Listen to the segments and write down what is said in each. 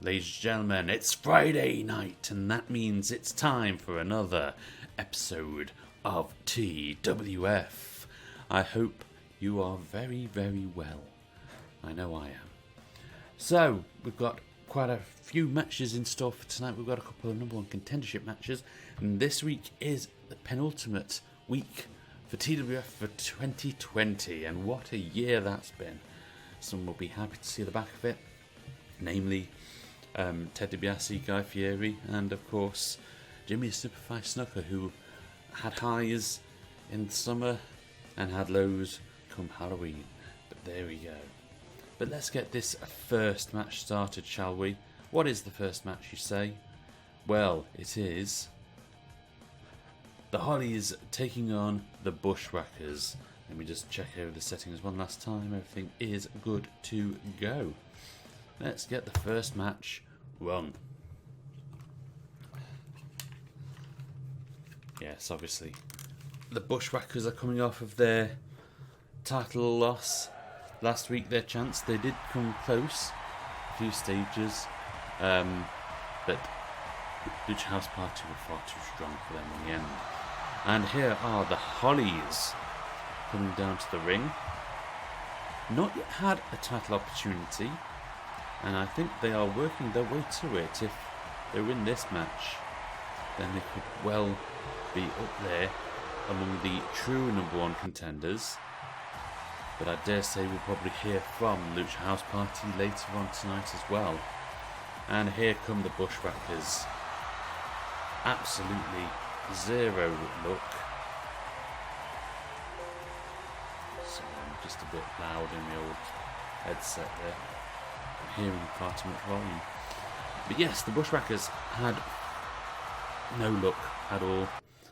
Ladies and gentlemen, it's Friday night, and that means it's time for another episode of TWF. I hope you are very, very well. I know I am. So, we've got quite a few matches in store for tonight. We've got a couple of number one contendership matches, and this week is the penultimate week for TWF for 2020, and what a year that's been. Some will be happy to see the back of it, namely Ted DiBiase, Guy Fieri, and of course Jimmy Superfly Snooker, who had highs in the summer and had lows come Halloween. But there we go. But let's get this first match started, shall we? What is the first match, you say? Well, it is the Hollies taking on the Bushwhackers. Let me just check over the settings one last time. Everything is good to go. Let's get the first match run. Yes, obviously. The Bushwhackers are coming off of their title loss last week. Their chance, they did come close a few stages, but Lucha House Party were far too strong for them in the end. And here are the Hollies coming down to the ring. Not yet had a title opportunity, and I think they are working their way to it. If they win this match, then they could well be up there among the true number one contenders. But I dare say we'll probably hear from Lucha House Party later on tonight as well. And here come the Bushwhackers. Absolutely zero look. So I'm just a bit loud in the old headset there. I'm hearing far too much volume. But yes, the Bushwhackers had no luck at all.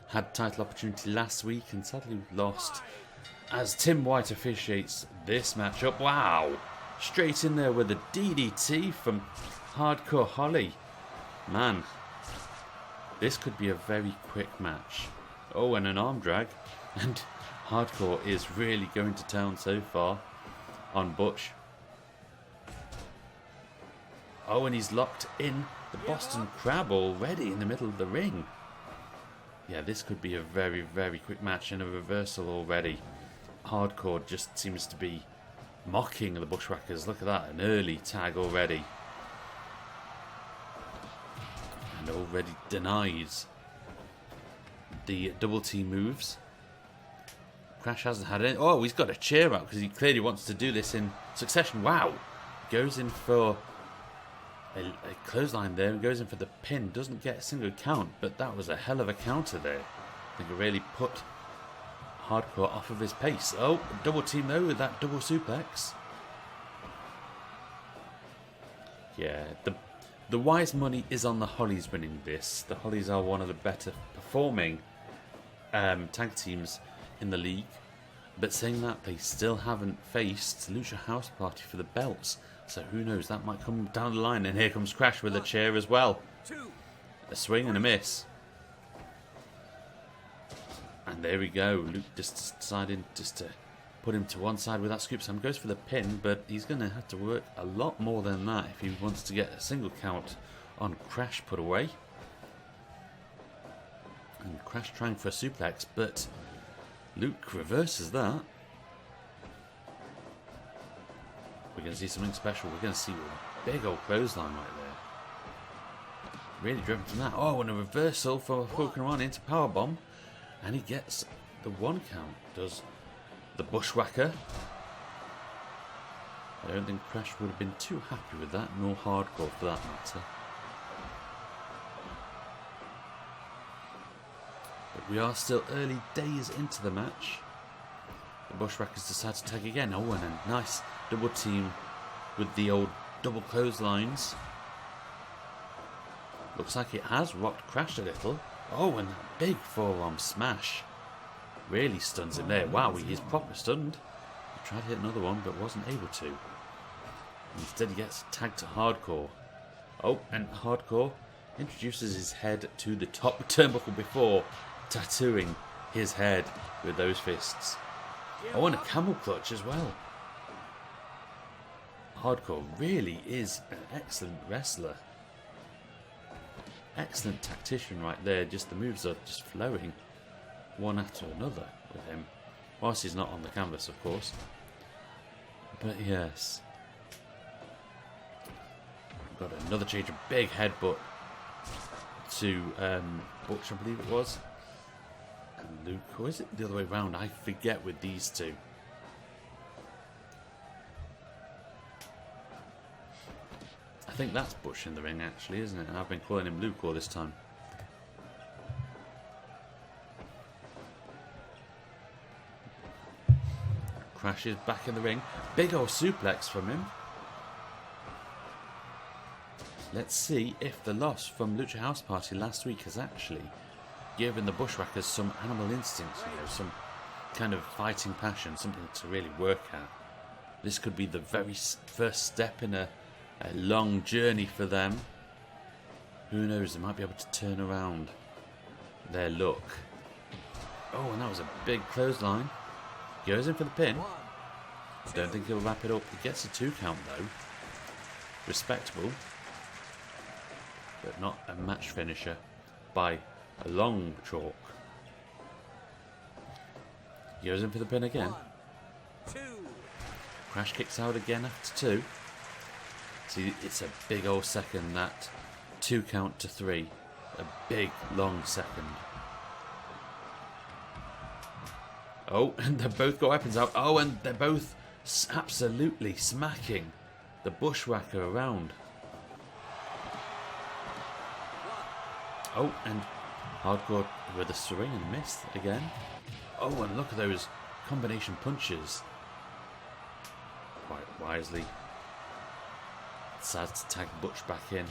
Had title opportunity last week and sadly lost as Tim White officiates this matchup. Wow! Straight in there with a DDT from Hardcore Holly. Man, this could be a very quick match. Oh, and an arm drag. And Hardcore is really going to town so far on Butch. Oh, and he's locked in the Boston Crab already in the middle of the ring. Yeah, this could be a very, very quick match and a reversal already. Hardcore just seems to be mocking the Bushwhackers. Look at that, an early tag already. And already denies the double team moves. Crash hasn't had any. Oh, he's got a chair out because he clearly wants to do this in succession. Wow. Goes in for a clothesline there and goes in for the pin. Doesn't get a single count, but that was a hell of a counter there. I think it really put Hardcore off of his pace. Oh, double team though with that double suplex. Yeah, the wise money is on the Hollies winning this. The Hollies are one of the better performing tag teams in the league. But saying that, they still haven't faced Lucha House Party for the belts. So who knows, that might come down the line. And here comes Crash with a chair as well. A swing and a miss. And there we go. Luke just decided just to put him to one side with that scoop slam. Goes for the pin, but he's going to have to work a lot more than that if he wants to get a single count on Crash put away. And Crash trying for a suplex, but Luke reverses that. We're going to see something special. We're going to see a big old clothesline right there. Really driven from that. Oh, and a reversal for Hurricane into powerbomb. And he gets the one count, does the Bushwhacker. I don't think Crash would have been too happy with that, nor Hardcore for that matter. But we are still early days into the match. The Bushwhackers decide to tag again. Oh, and a nice double team with the old double clotheslines. Looks like it has rocked Crash a little. Oh, and that big forearm smash really stuns him there. Wow, he is proper stunned. He tried to hit another one, but wasn't able to. Instead, he gets tagged to Hardcore. Oh, and Hardcore introduces his head to the top turnbuckle before tattooing his head with those fists. Oh, and a camel clutch as well. Hardcore really is an excellent wrestler. Excellent tactician right there. Just the moves are just flowing one after another with him. Whilst he's not on the canvas, of course. But yes. Got another change, a big headbutt to Butch, I believe it was. And Luke, or is it the other way around? I forget with these two. I think that's Butch in the ring, actually, isn't it? And I've been calling him Luke all this time. Crashes back in the ring. Big old suplex from him. Let's see if the loss from Lucha House Party last week has actually given the Bushwhackers some animal instincts, you know, some kind of fighting passion, something to really work at. This could be the very first step in a long journey for them. Who knows, they might be able to turn around their look. Oh, and that was a big clothesline. Goes in for the pin. Don't think he'll wrap it up. He gets a 2 count though. Respectable. But not a match finisher by a long chalk. Goes in for the pin again. 1, 2. Crash kicks out again after 2. See, it's a big old second, that 2 count to 3. A big long second. Oh, and they've both got weapons out. Oh, and they're both absolutely smacking the Bushwhacker around. Oh, and Hardcore with a swing and miss again. Oh, and look at those combination punches. Quite wisely decides to tag Butch back in.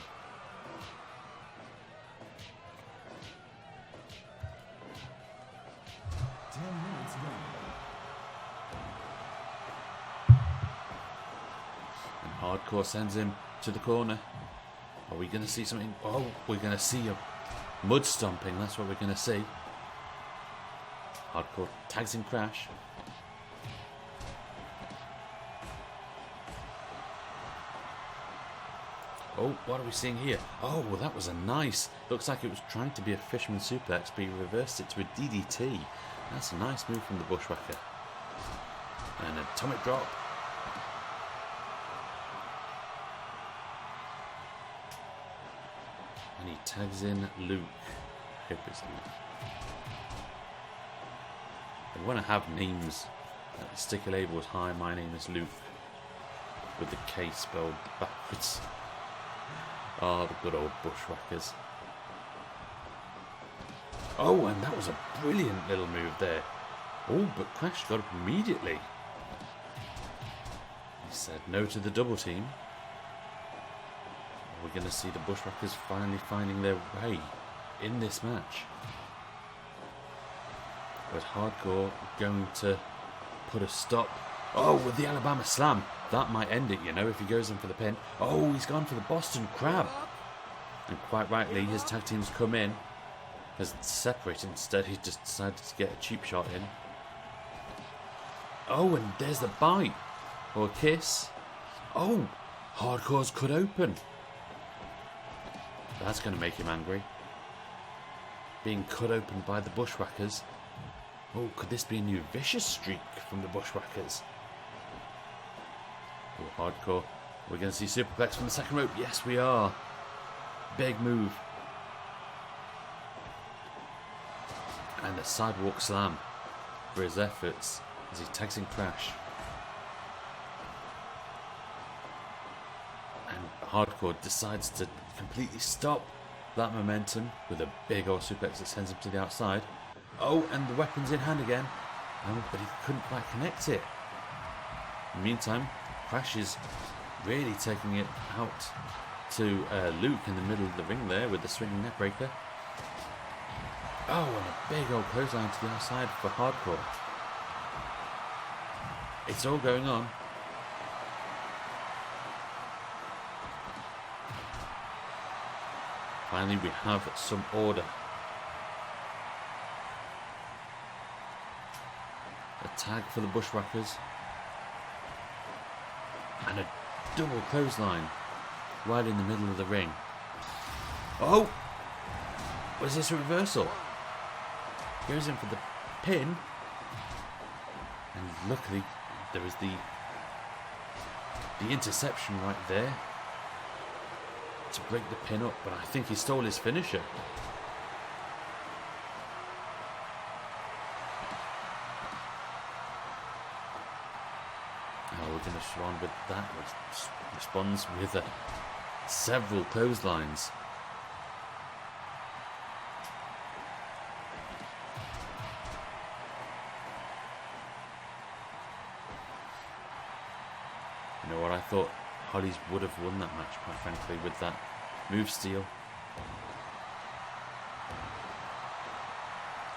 And Hardcore sends him to the corner. Are we going to see something? Oh, we're going to see a mud stomping. That's what we're going to see. Hardcore tags in Crash. Oh, what are we seeing here? Oh, well, that was a nice... Looks like it was trying to be a fisherman suplex, but he reversed it to a DDT. That's a nice move from the Bushwhacker. And an atomic drop. And he tags in Luke. I hope it's Luke. I want to have names that stick a label as hi, my name is Luke. With the K spelled backwards. Ah, the good old Bushwhackers. Oh, and that was a brilliant little move there. Oh, but Crash got up immediately. He said no to the double team. We're going to see the Bushwhackers finally finding their way in this match. But Hardcore going to put a stop. Oh, with the Alabama Slam. That might end it, you know, if he goes in for the pin. Oh, he's gone for the Boston Crab. And quite rightly, his tag team's come in. Has separated instead. He just decided to get a cheap shot in. Oh, and there's the bite. Or a kiss. Oh, Hardcore's cut open. That's going to make him angry. Being cut open by the Bushwhackers. Oh, could this be a new vicious streak from the Bushwhackers? Oh, Hardcore. We're going to see superplex from the second rope. Yes, we are. Big move. And a sidewalk slam for his efforts as he tags in Crash. And Hardcore decides to completely stop that momentum with a big old suplex that sends him to the outside. Oh, and the weapon's in hand again. Oh, but he couldn't quite connect it. In the meantime, Crash is really taking it out to Luke in the middle of the ring there with the swinging neckbreaker. Oh, and a big old clothesline to the outside for Hardcore. It's all going on. Finally, we have some order. A tag for the Bushwhackers. And a double clothesline right in the middle of the ring. Oh! Was this a reversal? Goes in for the pin. And luckily, there was the interception right there to break the pin up, but I think he stole his finisher. Oh, we're going to respond with that. Responds with several clotheslines. You know what, I thought Hollies would have won that match, quite frankly, with that move steal.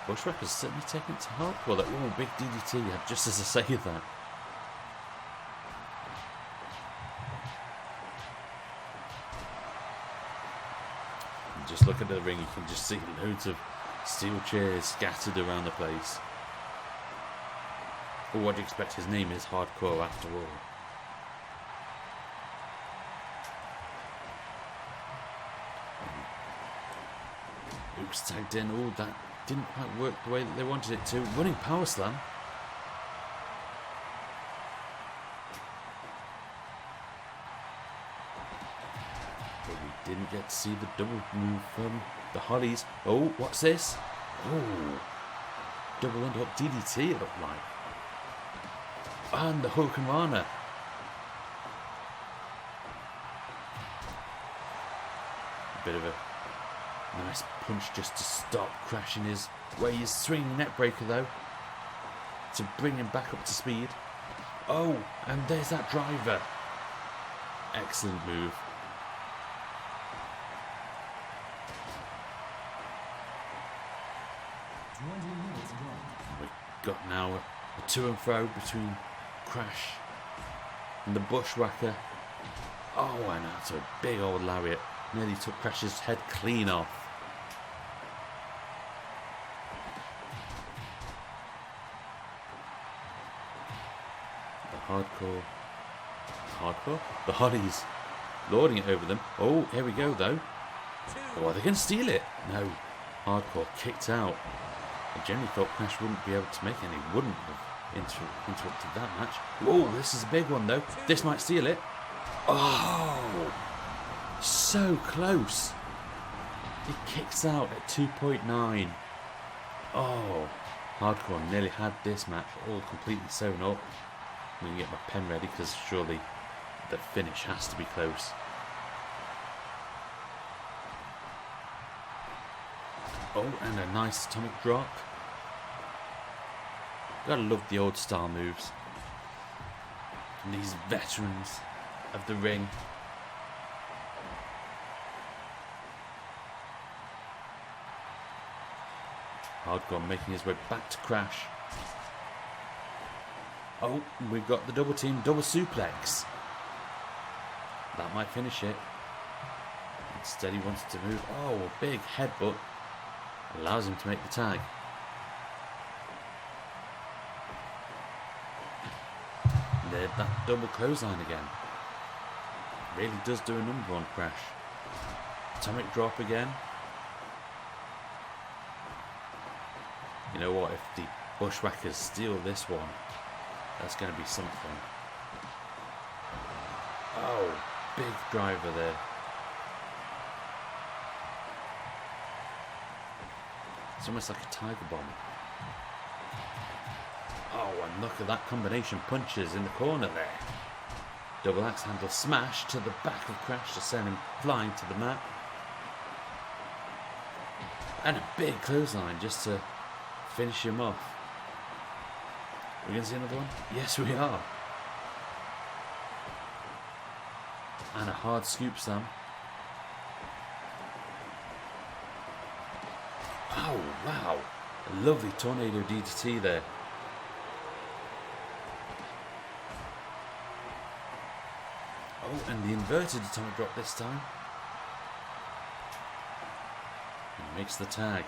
Bushwhackers certainly taking it to hardcore. That one big DDT, just as I say that. And just look at the ring, you can just see loads of steel chairs scattered around the place. Well, what do you expect? His name is Hardcore after all. Oops, tagged in. Oh, that didn't quite work the way that they wanted it to. Running power slam. But we didn't get to see the double move from the Hollies. Oh, what's this? Oh, double underhook DDT it looked like. And the hook and Rana. A bit of a nice punch just to stop crashing his way. He's swinging neck breaker though to bring him back up to speed. Oh, and there's that driver. Excellent move. We've got now a to and fro between Crash and the Bushwhacker. Oh, and that's a big old lariat. Nearly took Crash's head clean off. Hardcore? The Hollies lording it over them. Oh, here we go though. Oh, are they going to steal it? No. Hardcore kicked out. I generally thought Crash wouldn't be able to make any. Wouldn't have interrupted that match. Oh, this is a big one though. This might steal it. Oh, so close. He kicks out at 2.9. Oh, Hardcore nearly had this match all completely sewn up. I'm going to get my pen ready because surely the finish has to be close. Oh, and a nice atomic drop. Gotta love the old style moves. And these veterans of the ring. Hardcore making his way back to Crash. Oh, we've got the double team, double suplex. That might finish it. Instead he wants to move. Oh, a big headbutt. Allows him to make the tag. And there, that double clothesline again. Really does do a number on Crash. Atomic drop again. You know what, if the Bushwhackers steal this one, that's going to be something. Oh, big driver there. It's almost like a tiger bomb. Oh, and look at that combination punches in the corner there. Double axe handle smash to the back of Crash to send him flying to the mat. And a big clothesline just to finish him off. Are we going to see another one? Yes, we are. And a hard scoop slam. Oh, wow. A lovely tornado DDT there. Oh, and the inverted atomic drop this time. And makes the tag.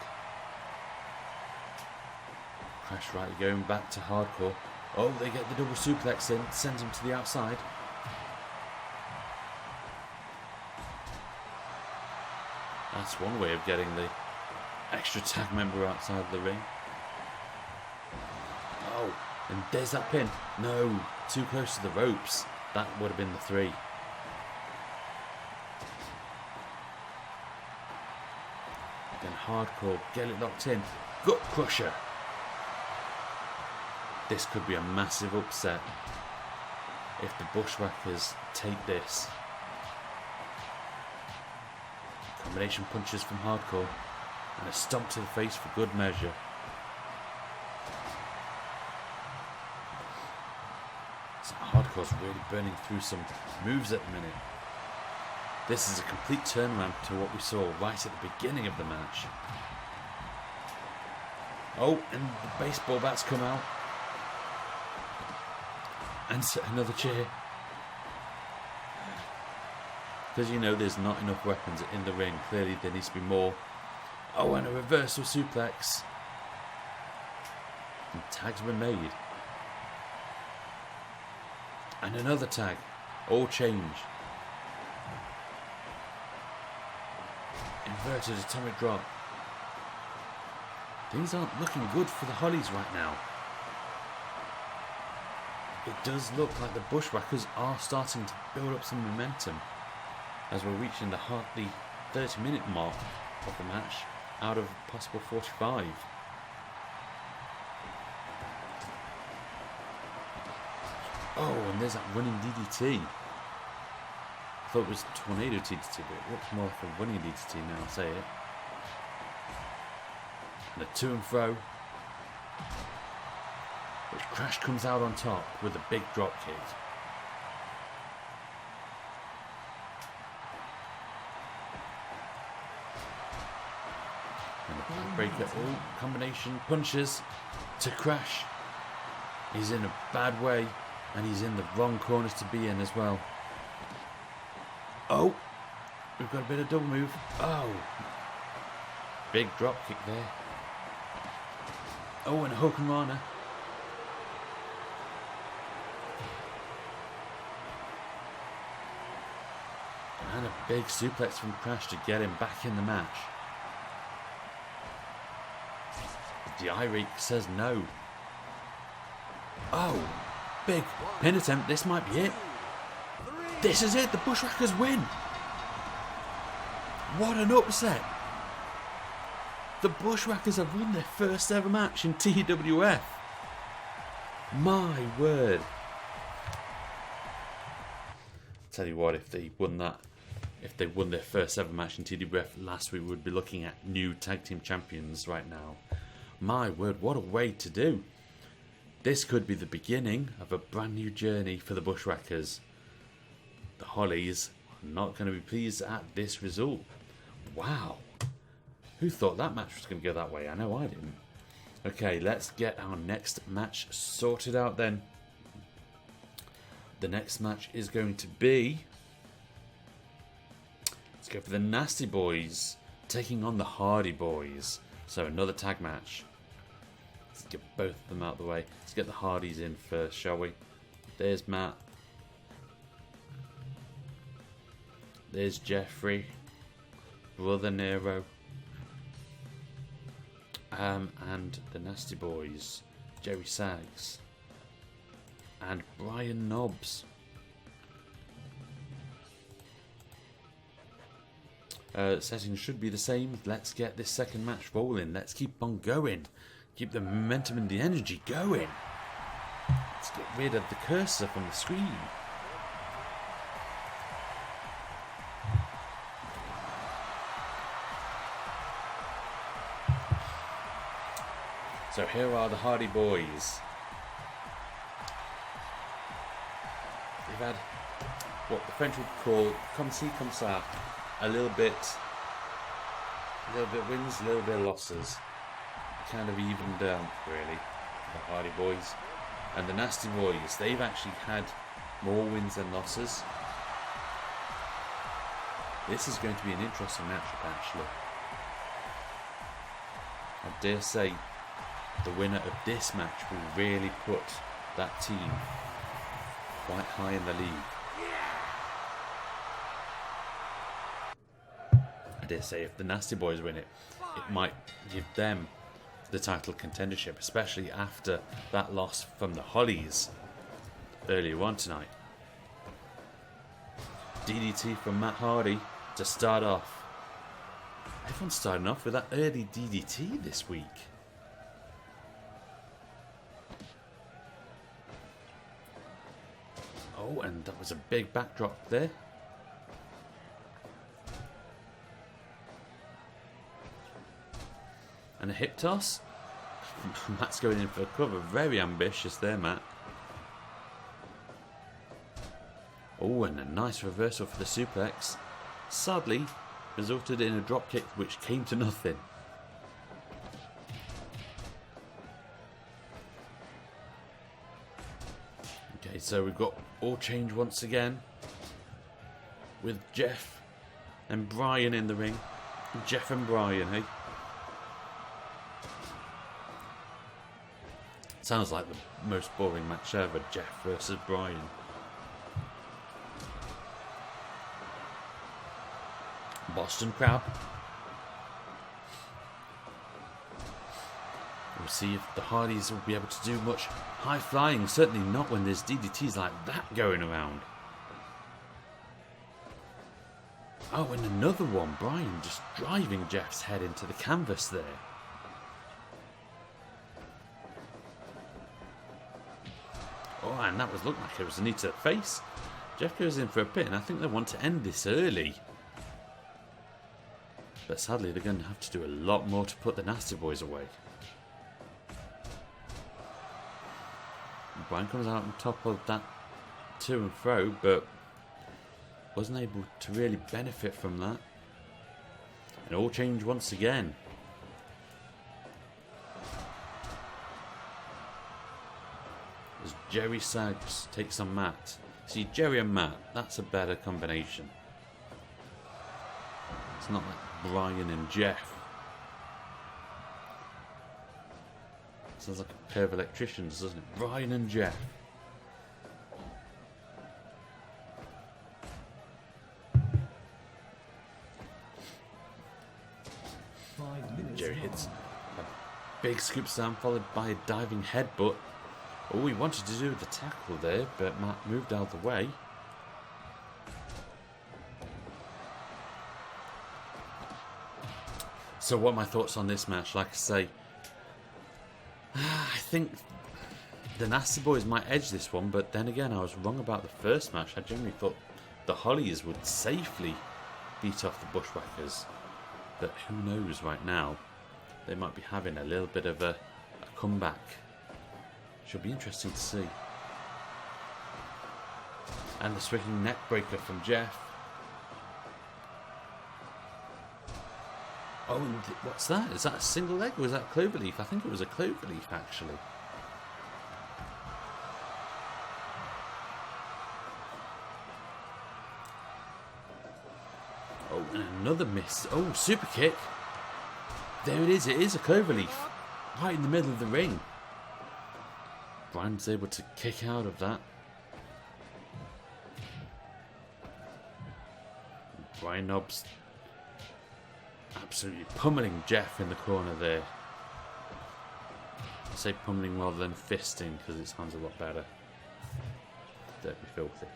Crash rightly going back to Hardcore. Oh, they get the double suplex in, sends him to the outside. That's one way of getting the extra tag member outside the ring. Oh, and there's that pin. No, too close to the ropes. That would have been the 3. Then Hardcore, get it locked in. Gut crusher. This could be a massive upset if the Bushwhackers take this. Combination punches from Hardcore and a stomp to the face for good measure. So Hardcore's really burning through some moves at the minute. This is a complete turnaround to what we saw right at the beginning of the match. Oh, and the baseball bats come out. And another chair. Because you know there's not enough weapons in the ring. Clearly there needs to be more. Oh, and a reversal suplex. And tags were made. And another tag. All change. Inverted atomic drop. Things aren't looking good for the Hollies right now. It does look like the Bushwhackers are starting to build up some momentum as we're reaching the hardly 30-minute mark of the match out of possible 45. Oh, and there's that running DDT. I thought it was Tornado DDT, but it looks more like a running DDT now I'll say it. And a to and fro. Which Crash comes out on top with a big drop kick. And a backbreaker. Oh, combination punches to Crash. He's in a bad way and he's in the wrong corners to be in as well. Oh, we've got a bit of double move. Oh, big drop kick there. Oh, and a hook and runner. And a big suplex from Crash to get him back in the match. The irate says no. Oh, big pin attempt. This might be it. This is it. The Bushwhackers win. What an upset. The Bushwhackers have won their first ever match in TWF. My word. Tell you what, if they won their first ever match in TWF last week, we would be looking at new tag team champions right now. My word, what a way to do. This could be the beginning of a brand new journey for the Bushwhackers. The Hollies are not going to be pleased at this result. Wow. Who thought that match was going to go that way? I know I didn't. Okay, let's get our next match sorted out then. The next match is going to be... Let's go for the Nasty Boys taking on the Hardy Boys. So another tag match. Let's get both of them out of the way. Let's get the Hardys in first, shall we? There's Matt. There's Jeffrey. Brother Nero. And the Nasty Boys. Jerry Sags. And Bryan Knobs. Settings should be the same. Let's get this second match rolling. Let's keep on going. Keep the momentum and the energy going. Let's get rid of the cursor from the screen. So here are the Hardy Boys. They've had what the French would call comme ci, comme ça. A little bit wins, a little bit losses. Kind of evened out, really, the Hardy Boys. And the Nasty Boys, they've actually had more wins than losses. This is going to be an interesting matchup, actually. I dare say the winner of this match will really put that team quite high in the league. I dare say if the Nasty Boys win it, it might give them the title contendership, especially after that loss from the Hollies earlier on tonight. DDT from Matt Hardy to start off. Everyone's starting off with that early DDT this week. Oh, and that was a big backdrop there. And a hip toss. Matt's going in for a cover. Very ambitious there, Matt. Oh, and a nice reversal for the suplex. Sadly, resulted in a dropkick which came to nothing. Okay, so we've got all change once again. With Jeff and Bryan in the ring. Jeff and Bryan, hey? Sounds like the most boring match ever, Jeff versus Bryan. Boston Crab. We'll see if the Hardys will be able to do much high flying. Certainly not when there's DDTs like that going around. Oh, and another one. Bryan just driving Jeff's head into the canvas there. Oh, and that was looked like it was a knee to the face. Jeff goes in for a pin, and I think they want to end this early. But sadly, they're going to have to do a lot more to put the Nasty Boys away. Bryan comes out on top of that to and fro, but wasn't able to really benefit from that. And all change once again. As Jerry Sags takes on Matt. See, Jerry and Matt, that's a better combination. It's not like Bryan and Jeff. Sounds like a pair of electricians, doesn't it? Bryan and Jeff. Jerry hits a big scoop slam followed by a diving headbutt. Oh, he wanted to do the tackle there, but Matt moved out of the way. So what are my thoughts on this match? Like I say, I think the Nasty Boys might edge this one, but then again, I was wrong about the first match. I generally thought the Hollies would safely beat off the Bushwhackers. But who knows right now? They might be having a little bit of a comeback. Should be interesting to see. And the swinging neck breaker from Jeff. Oh, what's that? Is that a single leg or is that a cloverleaf? I think it was a cloverleaf actually. Oh, and another miss. Oh, super kick. There it is. It is a cloverleaf. Right in the middle of the ring. Bryan's able to kick out of that. Bryan Knobs absolutely pummeling Jeff in the corner there. I say pummeling rather than fisting because it sounds a lot better. Don't be filthy.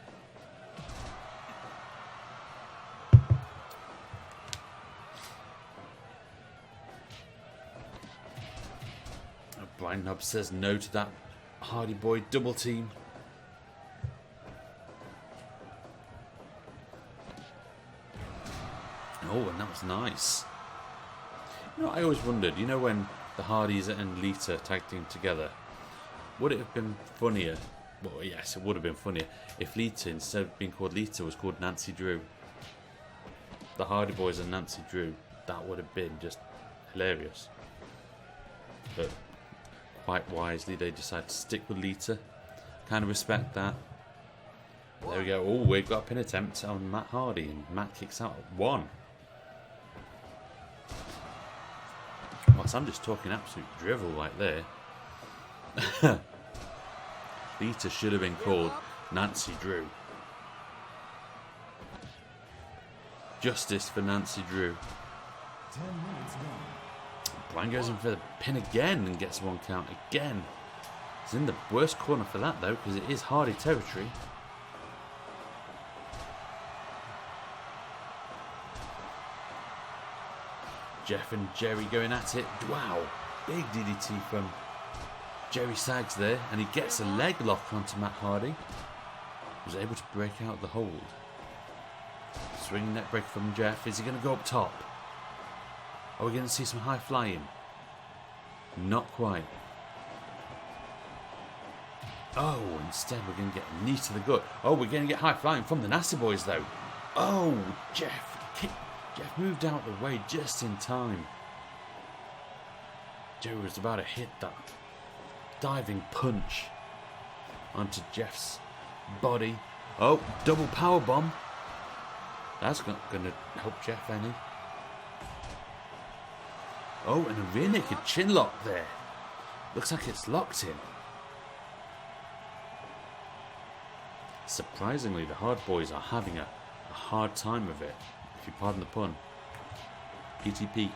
Bryan Knobs says no to that Hardy Boy double team. Oh, and that was nice. You know, I always wondered, you know, when the Hardys and Lita tag team together, would it have been funnier? Well, yes, it would have been funnier if Lita, instead of being called Lita, was called Nancy Drew. The Hardy Boys and Nancy Drew. That would have been just hilarious. But quite wisely, they decided to stick with Lita. Kind of respect that. There we go. Oh, we've got a pin attempt on Matt Hardy, and Matt kicks out at 1. Whilst I'm just talking absolute drivel right there. Lita should have been called Nancy Drew. Justice for Nancy Drew. Bryan goes in for the pin again and gets 1 count again. He's in the worst corner for that though, because it is Hardy territory. Jeff and Jerry going at it. Wow, big DDT from Jerry Sags there, and he gets a leg lock onto Matt Hardy. Was able to break out the hold. Swing neck break from Jeff. Is he going to go up top? Are we going to see some high flying? Not quite. Oh, instead we're going to get a knee to the gut. Oh, we're going to get high flying from the Nasty Boys though. Oh, Jeff moved out the way just in time. Jerry was about to hit that diving punch onto Jeff's body. Oh, double power bomb. That's not going to help Jeff any. Oh, and a rear naked chin lock there. Looks like it's locked in. Surprisingly, the Hard Boys are having a hard time of it, if you pardon the pun. PTP.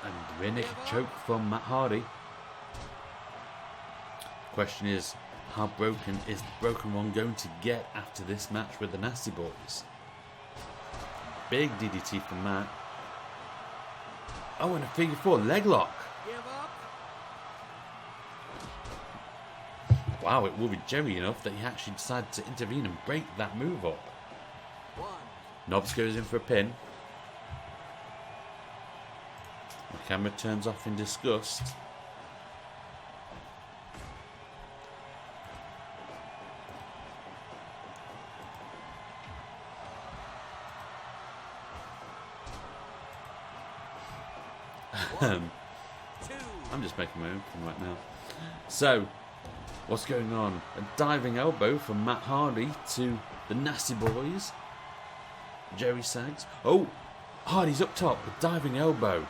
And the rear naked choke from Matt Hardy. The question is, how broken is the broken one going to get after this match with the Nasty Boys? Big DDT from Matt. Oh, and a figure 4 leg lock. Wow, it will be Jerry enough that he actually decided to intervene and break that move up. Knobs goes in for a pin. The camera turns off in disgust. I'm just making my own pin right now. So, what's going on? A diving elbow from Matt Hardy to the Nasty Boys. Jerry Sags. Oh, Hardy's up top. A diving elbow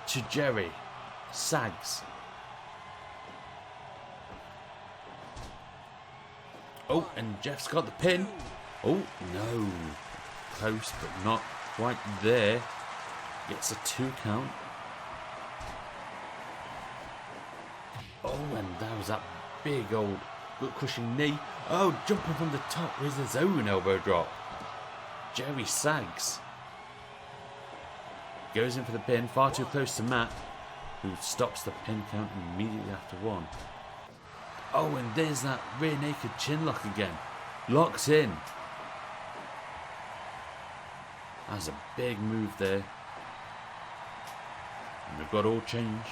to Jerry Sags. Oh, and Jeff's got the pin. Oh, no. Close, but not quite there. Gets a 2 count. Oh, and that was that big old gut crushing knee. Oh, jumping from the top with his own elbow drop. Jerry Sags goes in for the pin, far too close to Matt, who stops the pin count immediately after 1. Oh, and there's that rear naked chin lock again. Locks in. That's a big move there. And we've got all change.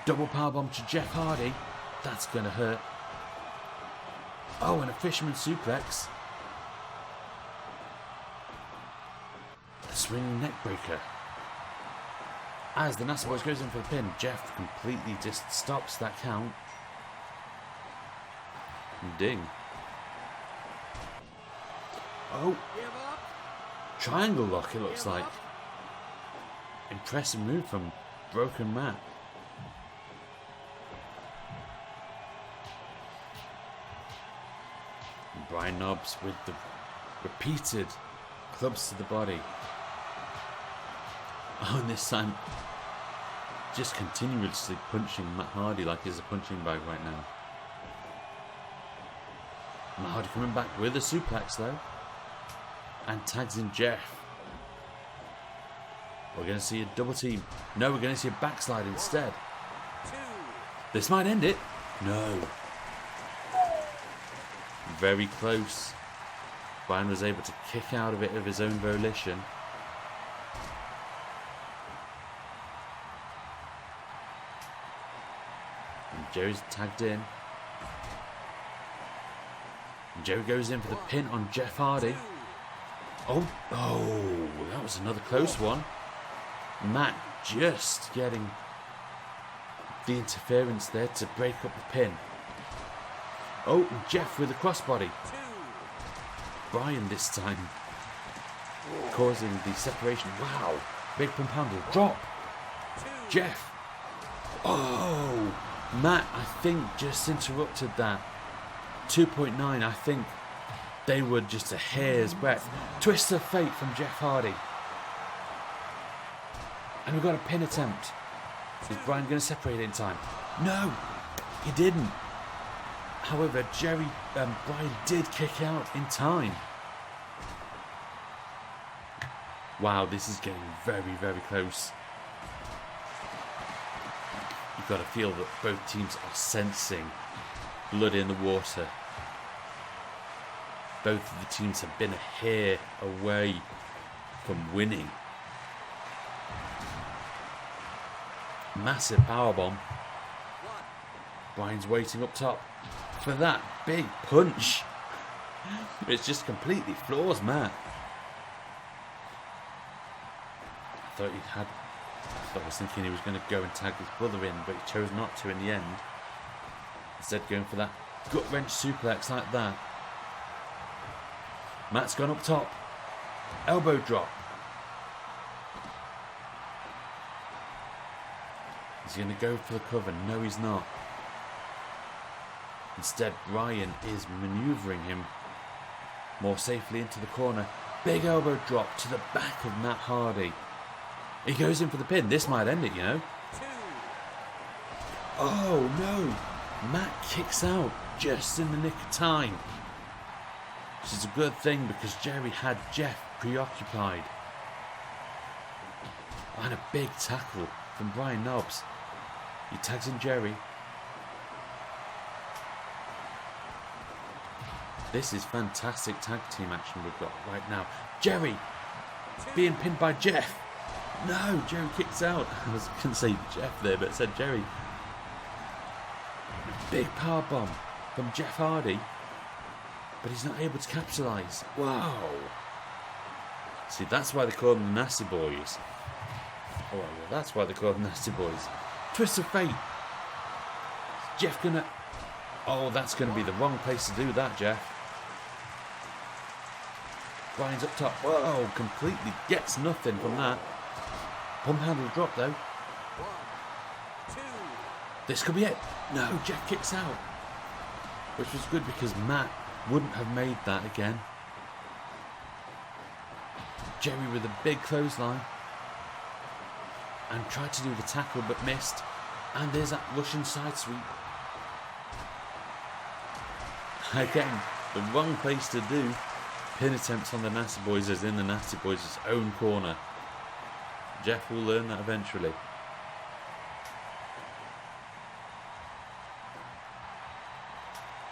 Double powerbomb to Jeff Hardy. That's going to hurt. Oh, and a fisherman suplex. The swinging neck breaker. As the Nasty Boys goes in for the pin, Jeff completely just stops that count. And ding. Oh. Triangle lock, it looks like. Impressive move from Broken Matt. And Bryan Knobs with the repeated clubs to the body. Oh, and this time just continuously punching Matt Hardy like he's a punching bag right now. Matt Hardy coming back with a suplex though. And tags in Jeff. We're going to see a double team. No, we're going to see a backslide instead. This might end it. No. Very close. Bryan was able to kick out of it of his own volition. And Jerry's tagged in. And Jerry goes in for the pin on Jeff Hardy. Oh, that was another close one. Matt just getting the interference there to break up the pin. Oh, Jeff with a crossbody. Bryan this time causing the separation. Wow, big pump handle drop. Jeff. Oh, Matt, I think just interrupted that. 2.9, I think They were just a hair's breadth. Twist of fate from Jeff Hardy. And we've got a pin attempt. Is Bryan going to separate it in time? No, he didn't. However, Bryan did kick out in time. Wow, this is getting very, very close. You've got to feel that both teams are sensing blood in the water. Both of the teams have been a hair away from winning. Massive powerbomb. Bryan's waiting up top for that big punch. It's just completely floors Matt. I was thinking he was going to go and tag his brother in, but he chose not to in the end. Instead going for that gut wrench suplex like that. Matt's gone up top. Elbow drop. Is he going to go for the cover? No, he's not. Instead, Bryan is manoeuvring him more safely into the corner. Big elbow drop to the back of Matt Hardy. He goes in for the pin. This might end it, you know. Oh, no. Matt kicks out just in the nick of time. Which is a good thing because Jerry had Jeff preoccupied. And a big tackle from Bryan Knobbs. He tags in Jerry. This is fantastic tag team action we've got right now. Jerry being pinned by Jeff. No, Jerry kicks out. I was going to say Jeff there, but it said Jerry. Big power bomb from Jeff Hardy. But he's not able to capitalise. Wow. See, that's why they call them the Nasty Boys. Oh, well, that's why they call them Nasty Boys. Twist of fate. Is Jeff gonna... Oh, that's going to be the wrong place to do that, Jeff. Bryan's up top. Whoa, completely gets nothing from that. Pump handle drop, though. 1, 2. This could be it. No, Jeff kicks out. Which was good because Matt wouldn't have made that again. Jerry with a big clothesline. And tried to do the tackle but missed. And there's that Russian side sweep. Again, the wrong place to do pin attempts on the Nasty Boys is in the Nasty Boys' own corner. Jeff will learn that eventually.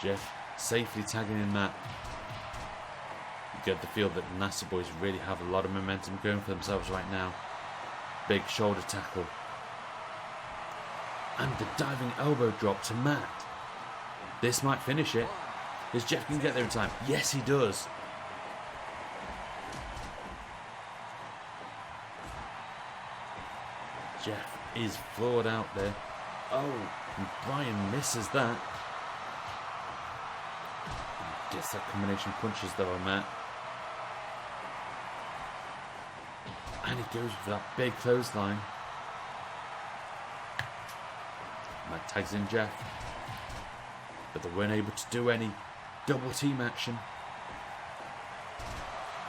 Jeff safely tagging in Matt. You get the feel that the Nasty Boys really have a lot of momentum going for themselves right now. Big shoulder tackle. And the diving elbow drop to Matt. This might finish it. Is Jeff going to get there in time? Yes, he does. Jeff is floored out there. Oh, and Bryan misses that. Gets that combination of punches though on Matt. And he goes for that big clothesline. Matt tags in Jeff. But they weren't able to do any double team action.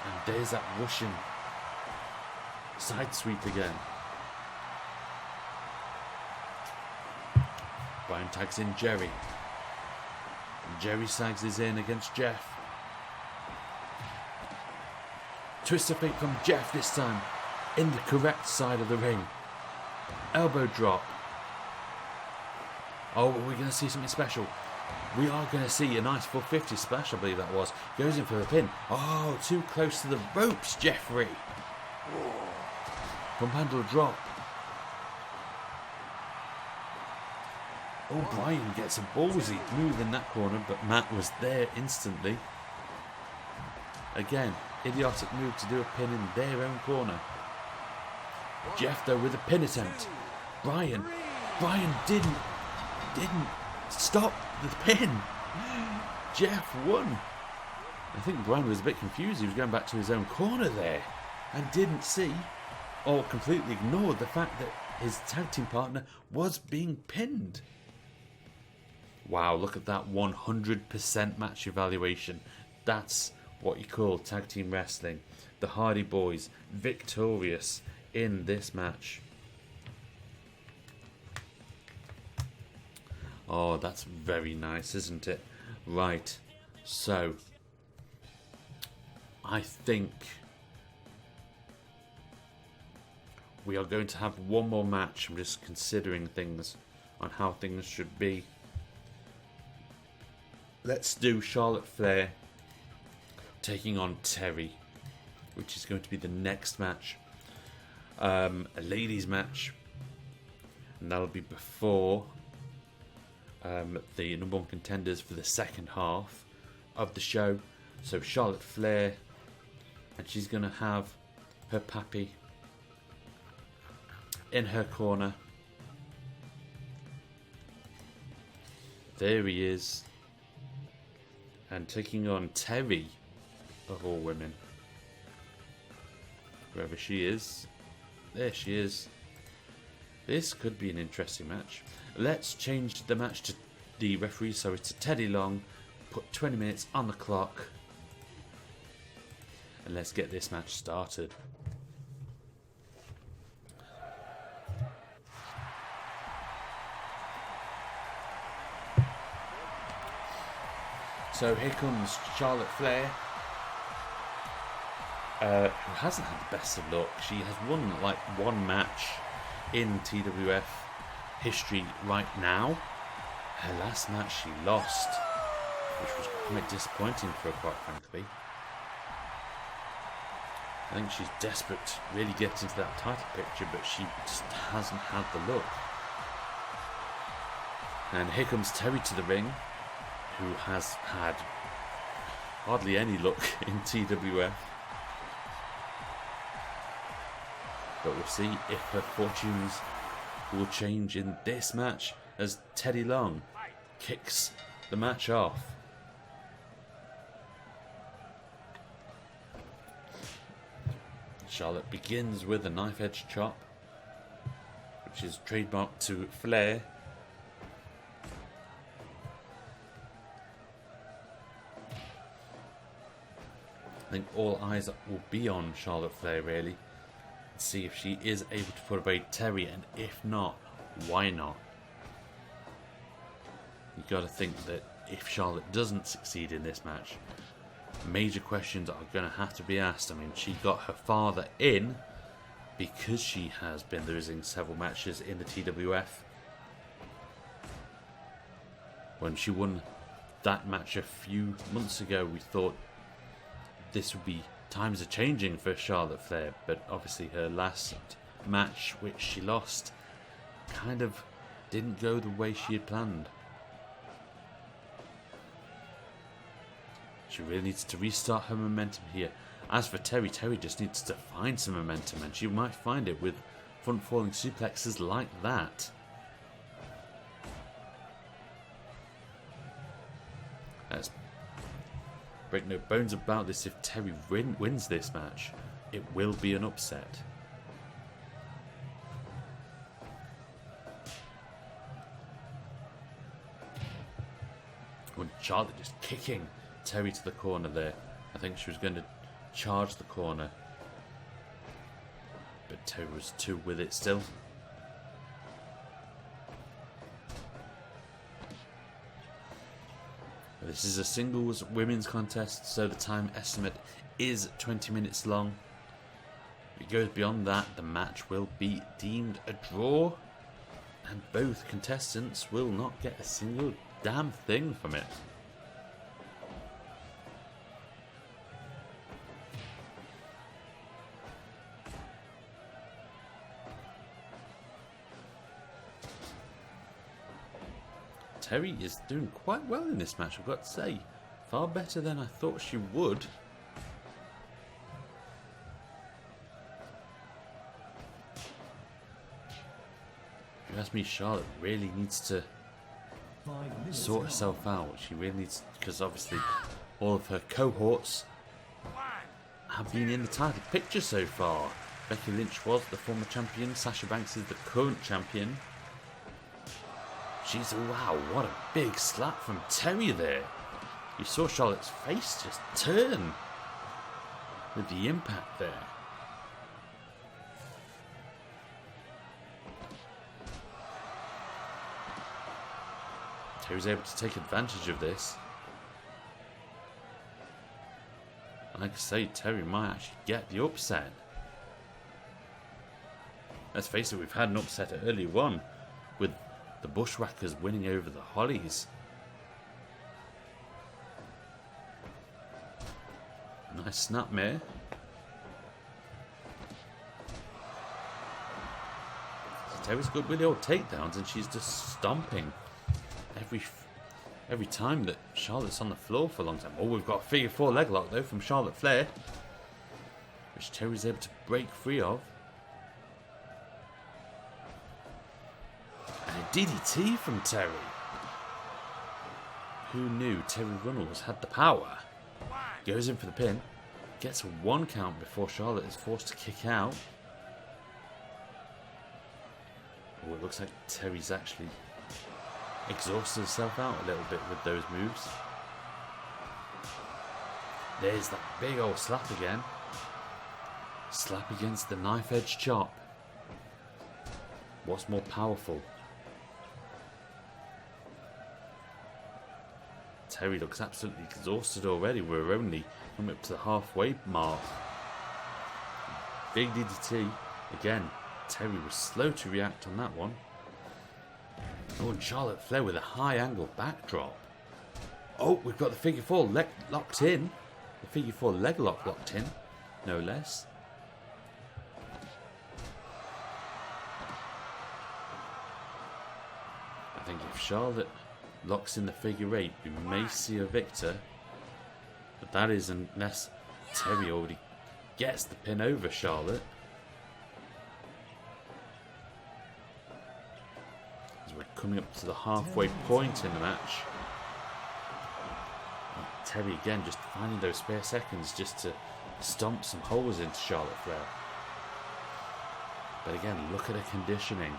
And there's that Russian side sweep again. Bryan tags in Jerry. And Jerry sags his in against Jeff. Twist of fate from Jeff this time. In the correct side of the ring. Elbow drop. Oh, we're going to see something special. We are going to see a nice 450 splash, I believe that was. Goes in for the pin. Oh, too close to the ropes, Jeffrey. Pump handle drop. Oh, Bryan gets a ballsy move in that corner, but Matt was there instantly. Again, idiotic move to do a pin in their own corner. Jeff, though, with a pin attempt. Bryan didn't stop the pin. Jeff won. I think Bryan was a bit confused. He was going back to his own corner there and didn't see or completely ignored the fact that his tag team partner was being pinned. Wow, look at that 100% match evaluation. That's what you call tag team wrestling. The Hardy Boys victorious in this match. Oh, that's very nice, isn't it? Right, so I think we are going to have one more match. I'm just considering things on how things should be. Let's do Charlotte Flair taking on Terri, which is going to be the next match. A ladies match, and that'll be before the number one contenders for the second half of the show. So Charlotte Flair, and she's going to have her pappy in her corner. There he is, and taking on Terri, of all women, wherever she is. There she is. This could be an interesting match. Let's change the match to the referee, so it's a Teddy Long. Put 20 minutes on the clock, and let's get this match started. So here comes Charlotte Flair, who hasn't had the best of luck. She has won like one match in TWF history right now. Her last match she lost, which was quite disappointing for her, quite frankly. I think she's desperate to really get into that title picture, but she just hasn't had the luck. And here comes Terri to the ring, who has had hardly any luck in TWF. But we'll see if her fortunes will change in this match as Teddy Long kicks the match off. Charlotte begins with a knife edge chop, which is trademarked to Flair. I think all eyes will be on Charlotte Flair, really. See if she is able to put away Terri, and if not, why not? You got to think that if Charlotte doesn't succeed in this match, major questions are going to have to be asked. I mean, she got her father in because she has been losing several matches in the TWF. When she won that match a few months ago, we thought this would be times are changing for Charlotte Flair, but obviously her last match, which she lost, kind of didn't go the way she had planned. She really needs to restart her momentum here. As for Terri, Terri just needs to find some momentum, and she might find it with front falling suplexes like that. Let's break no bones about this. If Terri wins this match, it will be an upset. When Charlotte just kicking Terri to the corner there. I think she was going to charge the corner, but Terri was too with it still. This is a singles women's contest, so the time estimate is 20 minutes long. If it goes beyond that, the match will be deemed a draw, and both contestants will not get a single damn thing from it. Terri is doing quite well in this match, I've got to say. Far better than I thought she would. If you ask me, Charlotte really needs to sort herself out. She really needs, because obviously all of her cohorts have been in the title picture so far. Becky Lynch was the former champion. Sasha Banks is the current champion. Jeez, wow, what a big slap from Terri there. You saw Charlotte's face just turn with the impact there. Terri's able to take advantage of this. Like I say, Terri might actually get the upset. Let's face it, we've had an upset earlier on with the Bushwhackers winning over the Hollies. Nice snapmare. So Terri's good with the old takedowns, and she's just stomping every time that Charlotte's on the floor for a long time. Oh, we've got a figure four leg lock though from Charlotte Flair, which Terri's able to break free of. And a DDT from Terri. Who knew Terri Runnels had the power? Goes in for the pin, gets a 1 count before Charlotte is forced to kick out. Oh, it looks like Terri's actually exhausted herself out a little bit with those moves. There's that big old slap again. Slap against the knife edge chop. What's more powerful? Terri looks absolutely exhausted already. We're only coming up to the halfway mark. Big DDT. Again, Terri was slow to react on that one. Oh, and Charlotte Flair with a high angle backdrop. Oh, we've got the figure four leg locked in. The figure four leg lock locked in, no less. I think if Charlotte locks in the figure eight, we may see a victor. But that is unless Terri already gets the pin over Charlotte. As we're coming up to the halfway point in the match. And Terri again just finding those spare seconds just to stomp some holes into Charlotte Flair. But again, look at her conditioning.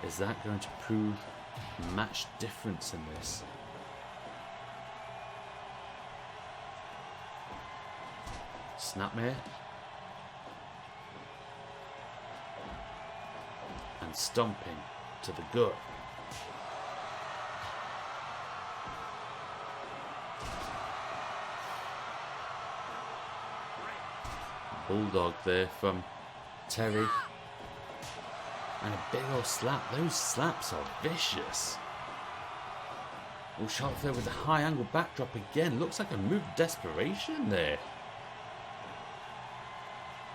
Is that going to prove match difference in this? Snapmare. And stomping to the gut. Bulldog there from Terri. And a big old slap. Those slaps are vicious. Oh, Charlotte Flair with a high angle backdrop again. Looks like a move of desperation there.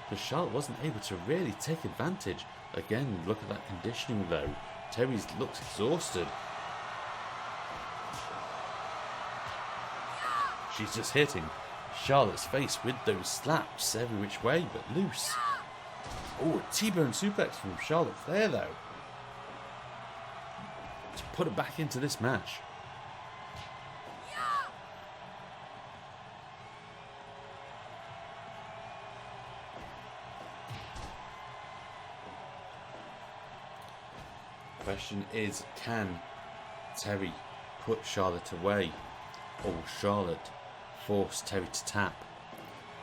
But Charlotte wasn't able to really take advantage. Again, look at that conditioning though. Terri's looks exhausted. She's just hitting Charlotte's face with those slaps every which way, but loose. Oh, a T-bone suplex from Charlotte Flair though, to put her back into this match. Question is, can Terri put Charlotte away, or will Charlotte force Terri to tap?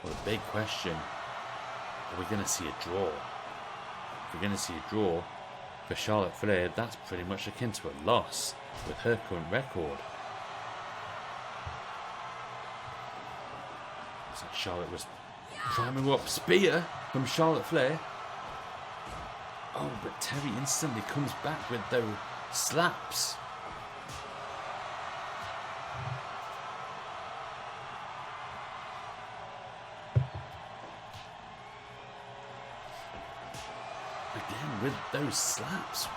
Well, the big question, are we going to see a draw? If we're going to see a draw for Charlotte Flair, that's pretty much akin to a loss with her current record. Looks like Charlotte was priming up. Spear from Charlotte Flair. Oh, but Terri instantly comes back with those slaps. Again, with those slaps,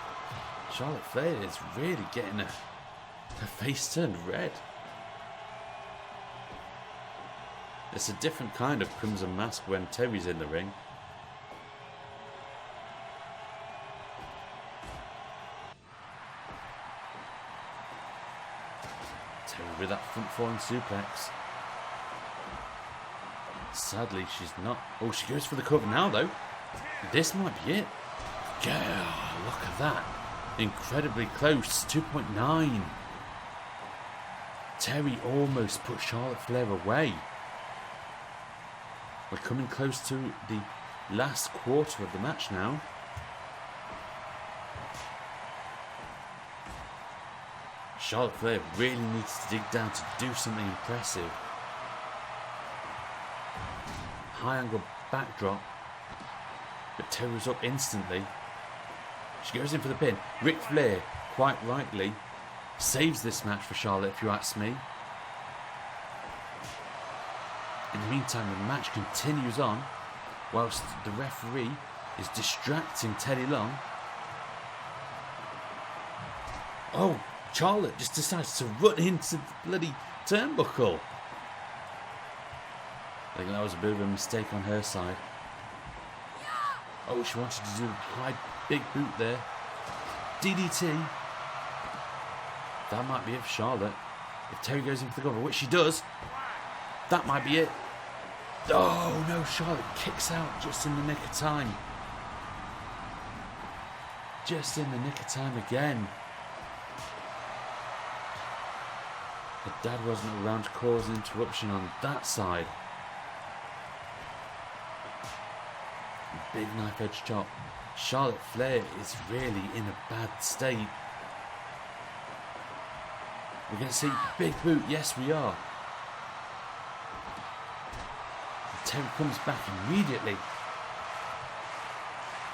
Charlotte Flair is really getting her face turned red. It's a different kind of crimson mask when Terri's in the ring. Terri with that front falling suplex. Sadly, she's not. Oh, she goes for the cover now, though. This might be it. Yeah, look at that. Incredibly close. 2.9. Terri almost put Charlotte Flair away. We're coming close to the last quarter of the match now. Charlotte Flair really needs to dig down to do something impressive. High angle backdrop. But Terri's up instantly. She goes in for the pin. Ric Flair, quite rightly, saves this match for Charlotte, if you ask me. In the meantime, the match continues on whilst the referee is distracting Terri Long. Oh, Charlotte just decides to run into the bloody turnbuckle. I think that was a bit of a mistake on her side. Oh, she wanted to do a high big boot there. DDT. That might be it for Charlotte. If Terri goes in for the cover, which she does, that might be it. Oh no, Charlotte kicks out just in the nick of time. Just in the nick of time again. Her dad wasn't around to cause an interruption on that side. Big knife edge chop. Charlotte Flair is really in a bad state. We're going to see big boot. Yes, we are. Terri comes back immediately.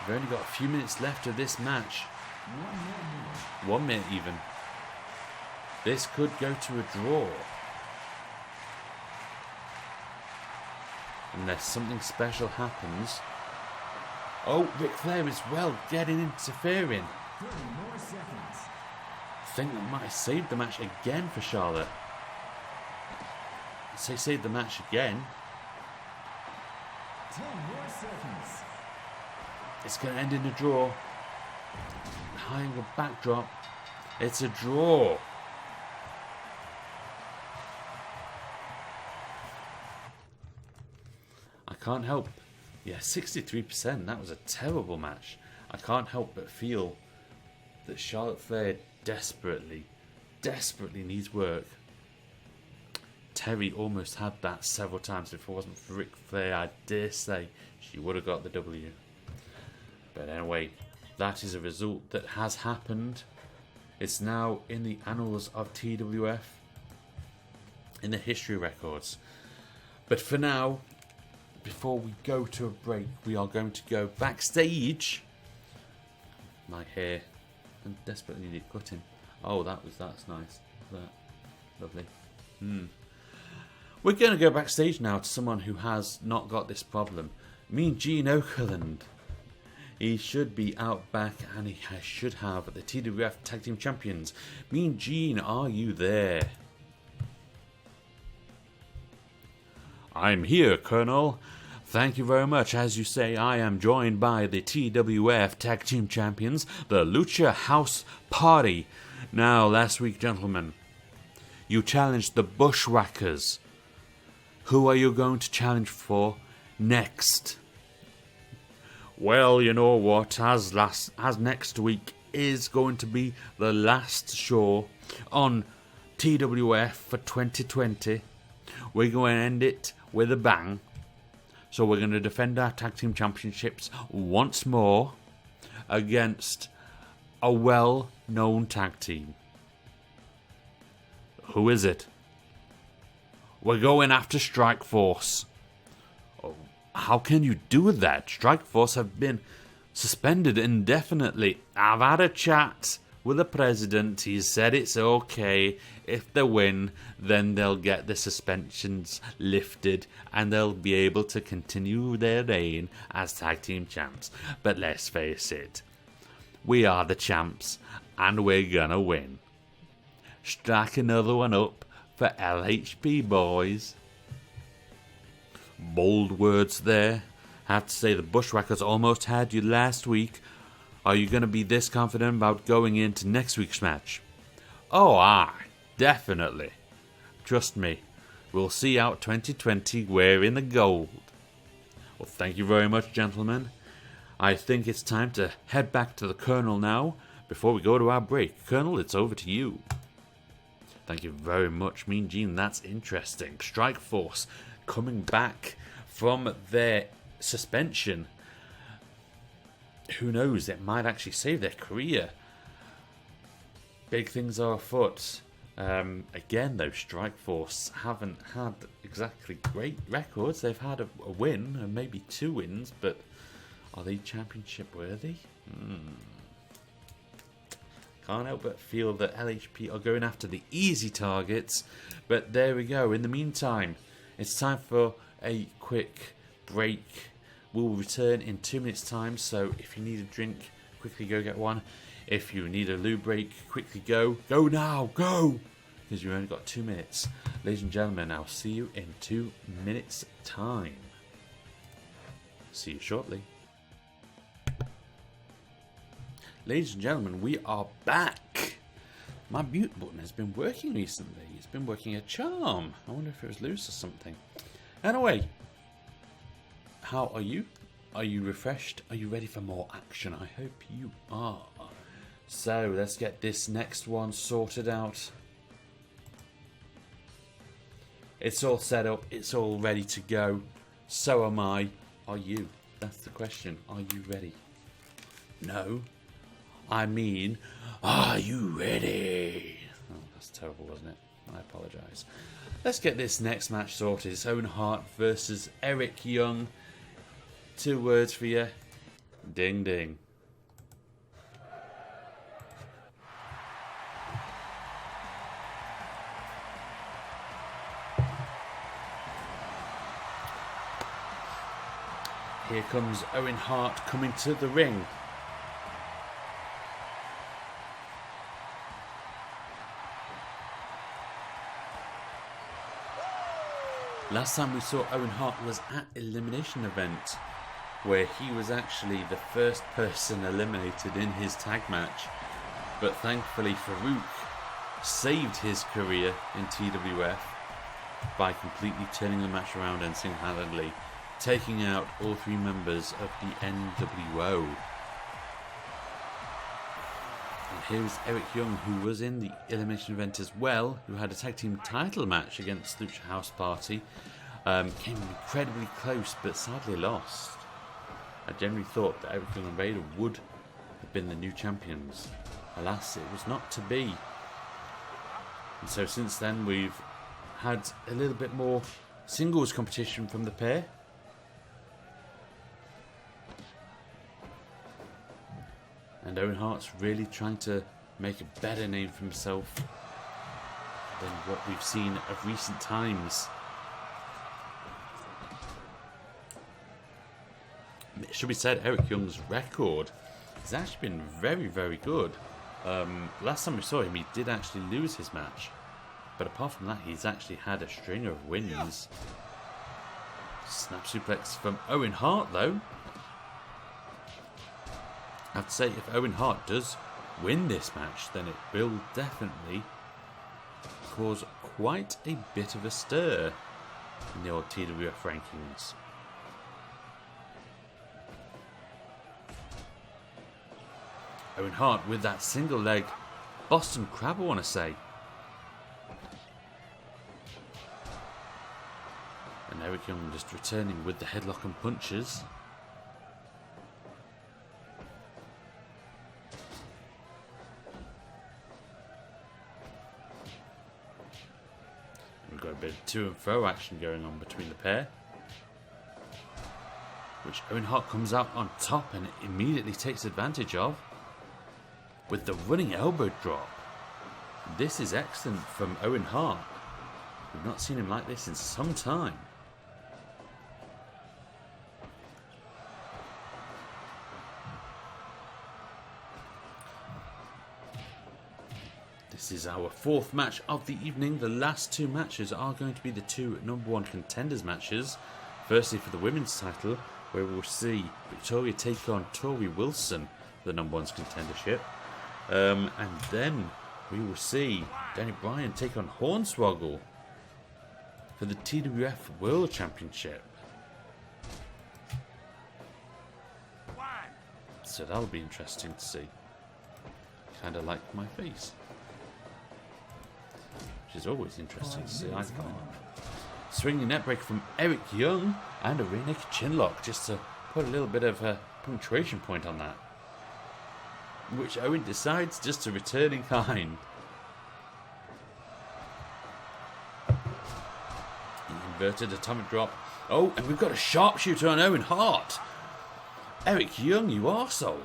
We've only got a few minutes left of this match. 1 minute even. This could go to a draw. Unless something special happens. Oh, Ric Flair as well, interfering. 30 more seconds. I think that might have saved the match again for Charlotte. So saved the match again. 10 more seconds. It's going to end in a draw. High angle backdrop. It's a draw. I can't help. Yeah, 63%. That was a terrible match. I can't help but feel that Charlotte Flair desperately needs work. Terri almost had that several times. If it wasn't for Ric Flair, I dare say she would have got the W. But anyway, that is a result that has happened. It's now in the annals of TWF, in the history records. But for now, before we go to a break, we are going to go backstage. My hair, I desperately need cutting. Oh, that's nice. That lovely. We're going to go backstage now to someone who has not got this problem. Mean Gene Okerlund. He should be out back, and he should have the TWF Tag Team Champions. Mean Gene, are you there? I'm here, Colonel. Thank you very much. As you say, I am joined by the TWF Tag Team Champions, the Lucha House Party. Now, last week, gentlemen, you challenged the Bushwhackers. Who are you going to challenge for next? Well, you know what, as next week is going to be the last show on TWF for 2020, we're going to end it with a bang. So we're going to defend our tag team championships once more against a well-known tag team. Who is it? We're going after Strike Force. Oh, how can you do that? Strike Force have been suspended indefinitely. I've had a chat with the president. He said it's okay. If they win, then they'll get the suspensions lifted and they'll be able to continue their reign as tag team champs. But let's face it, we are the champs and we're gonna win. Strike another one up for LHP, boys. Bold words there. Have to say the Bushwhackers almost had you last week. Are you going to be this confident about going into next week's match? Oh, aye, definitely. Trust me, we'll see out 2020 wearing the gold. Well, thank you very much, gentlemen. I think it's time to head back to the Colonel now before we go to our break. Colonel, it's over to you. Thank you very much, Mean Gene. That's interesting. Strike Force coming back from their suspension. Who knows, it might actually save their career. Big things are afoot. Again, though, Strikeforce haven't had exactly great records. They've had a win, and maybe 2 wins, but are they championship worthy? Can't help but feel that LHP are going after the easy targets, but there we go. In the meantime, it's time for a quick break. We'll return in 2 minutes' time, so if you need a drink, quickly go get one. If you need a loo break, quickly go. Go now, go! Because you've only got 2 minutes. Ladies and gentlemen, I'll see you in 2 minutes' time. See you shortly. Ladies and gentlemen, we are back. My mute button has been working recently. It's been working a charm. I wonder if it was loose or something. Anyway, how are you? Are you refreshed? Are you ready for more action? I hope you are. So let's get this next one sorted out. It's all set up. It's all ready to go. So am I. Are you? That's the question. Are you ready? No. I mean, are you ready? Oh, that's terrible, wasn't it? I apologise. Let's get this next match sorted. It's Owen Hart versus Eric Young. 2 words for you. Ding ding. Here comes Owen Hart coming to the ring. Last time we saw Owen Hart was at Elimination Event, where he was actually the first person eliminated in his tag match. But thankfully Farouk saved his career in TWF by completely turning the match around and single-handedly taking out all 3 members of the NWO. And here's Eric Young, who was in the Elimination Event as well, who had a tag team title match against Lucha House Party. Came incredibly close, but sadly lost. I generally thought that Eric Young and Vader would have been the new champions. Alas, it was not to be. And so since then, we've had a little bit more singles competition from the pair. And Owen Hart's really trying to make a better name for himself than what we've seen of recent times. It should be said, Eric Young's record has actually been very, very good. Last time we saw him, he did actually lose his match. But apart from that, he's actually had a string of wins. Snap suplex from Owen Hart, though. I have to say, if Owen Hart does win this match, then it will definitely cause quite a bit of a stir in the old TWF rankings. Owen Hart with that single leg Boston Crab, I want to say. And Eric Young just returning with the headlock and punches. We've got a bit of to and fro action going on between the pair, which Owen Hart comes out on top and immediately takes advantage of with the running elbow drop. This is excellent from Owen Hart. We've not seen him like this in some time. This is our 4th match of the evening. The last 2 matches are going to be the 2 #1 contenders matches. Firstly, for the women's title, where we'll see Victoria take on Torrie Wilson for the #1's contendership. And then we will see Bryan take on Hornswoggle for the TWF World Championship. So that'll be interesting to see. Kind of like my face, which is always interesting to see, I find. Swinging neckbreaker from Eric Young and a rear naked chin lock just to put a little bit of a punctuation point on that. Which Owen decides just to return in kind. Inverted atomic drop. Oh, and we've got a sharpshooter on Owen Hart. Eric Young, you arsehole.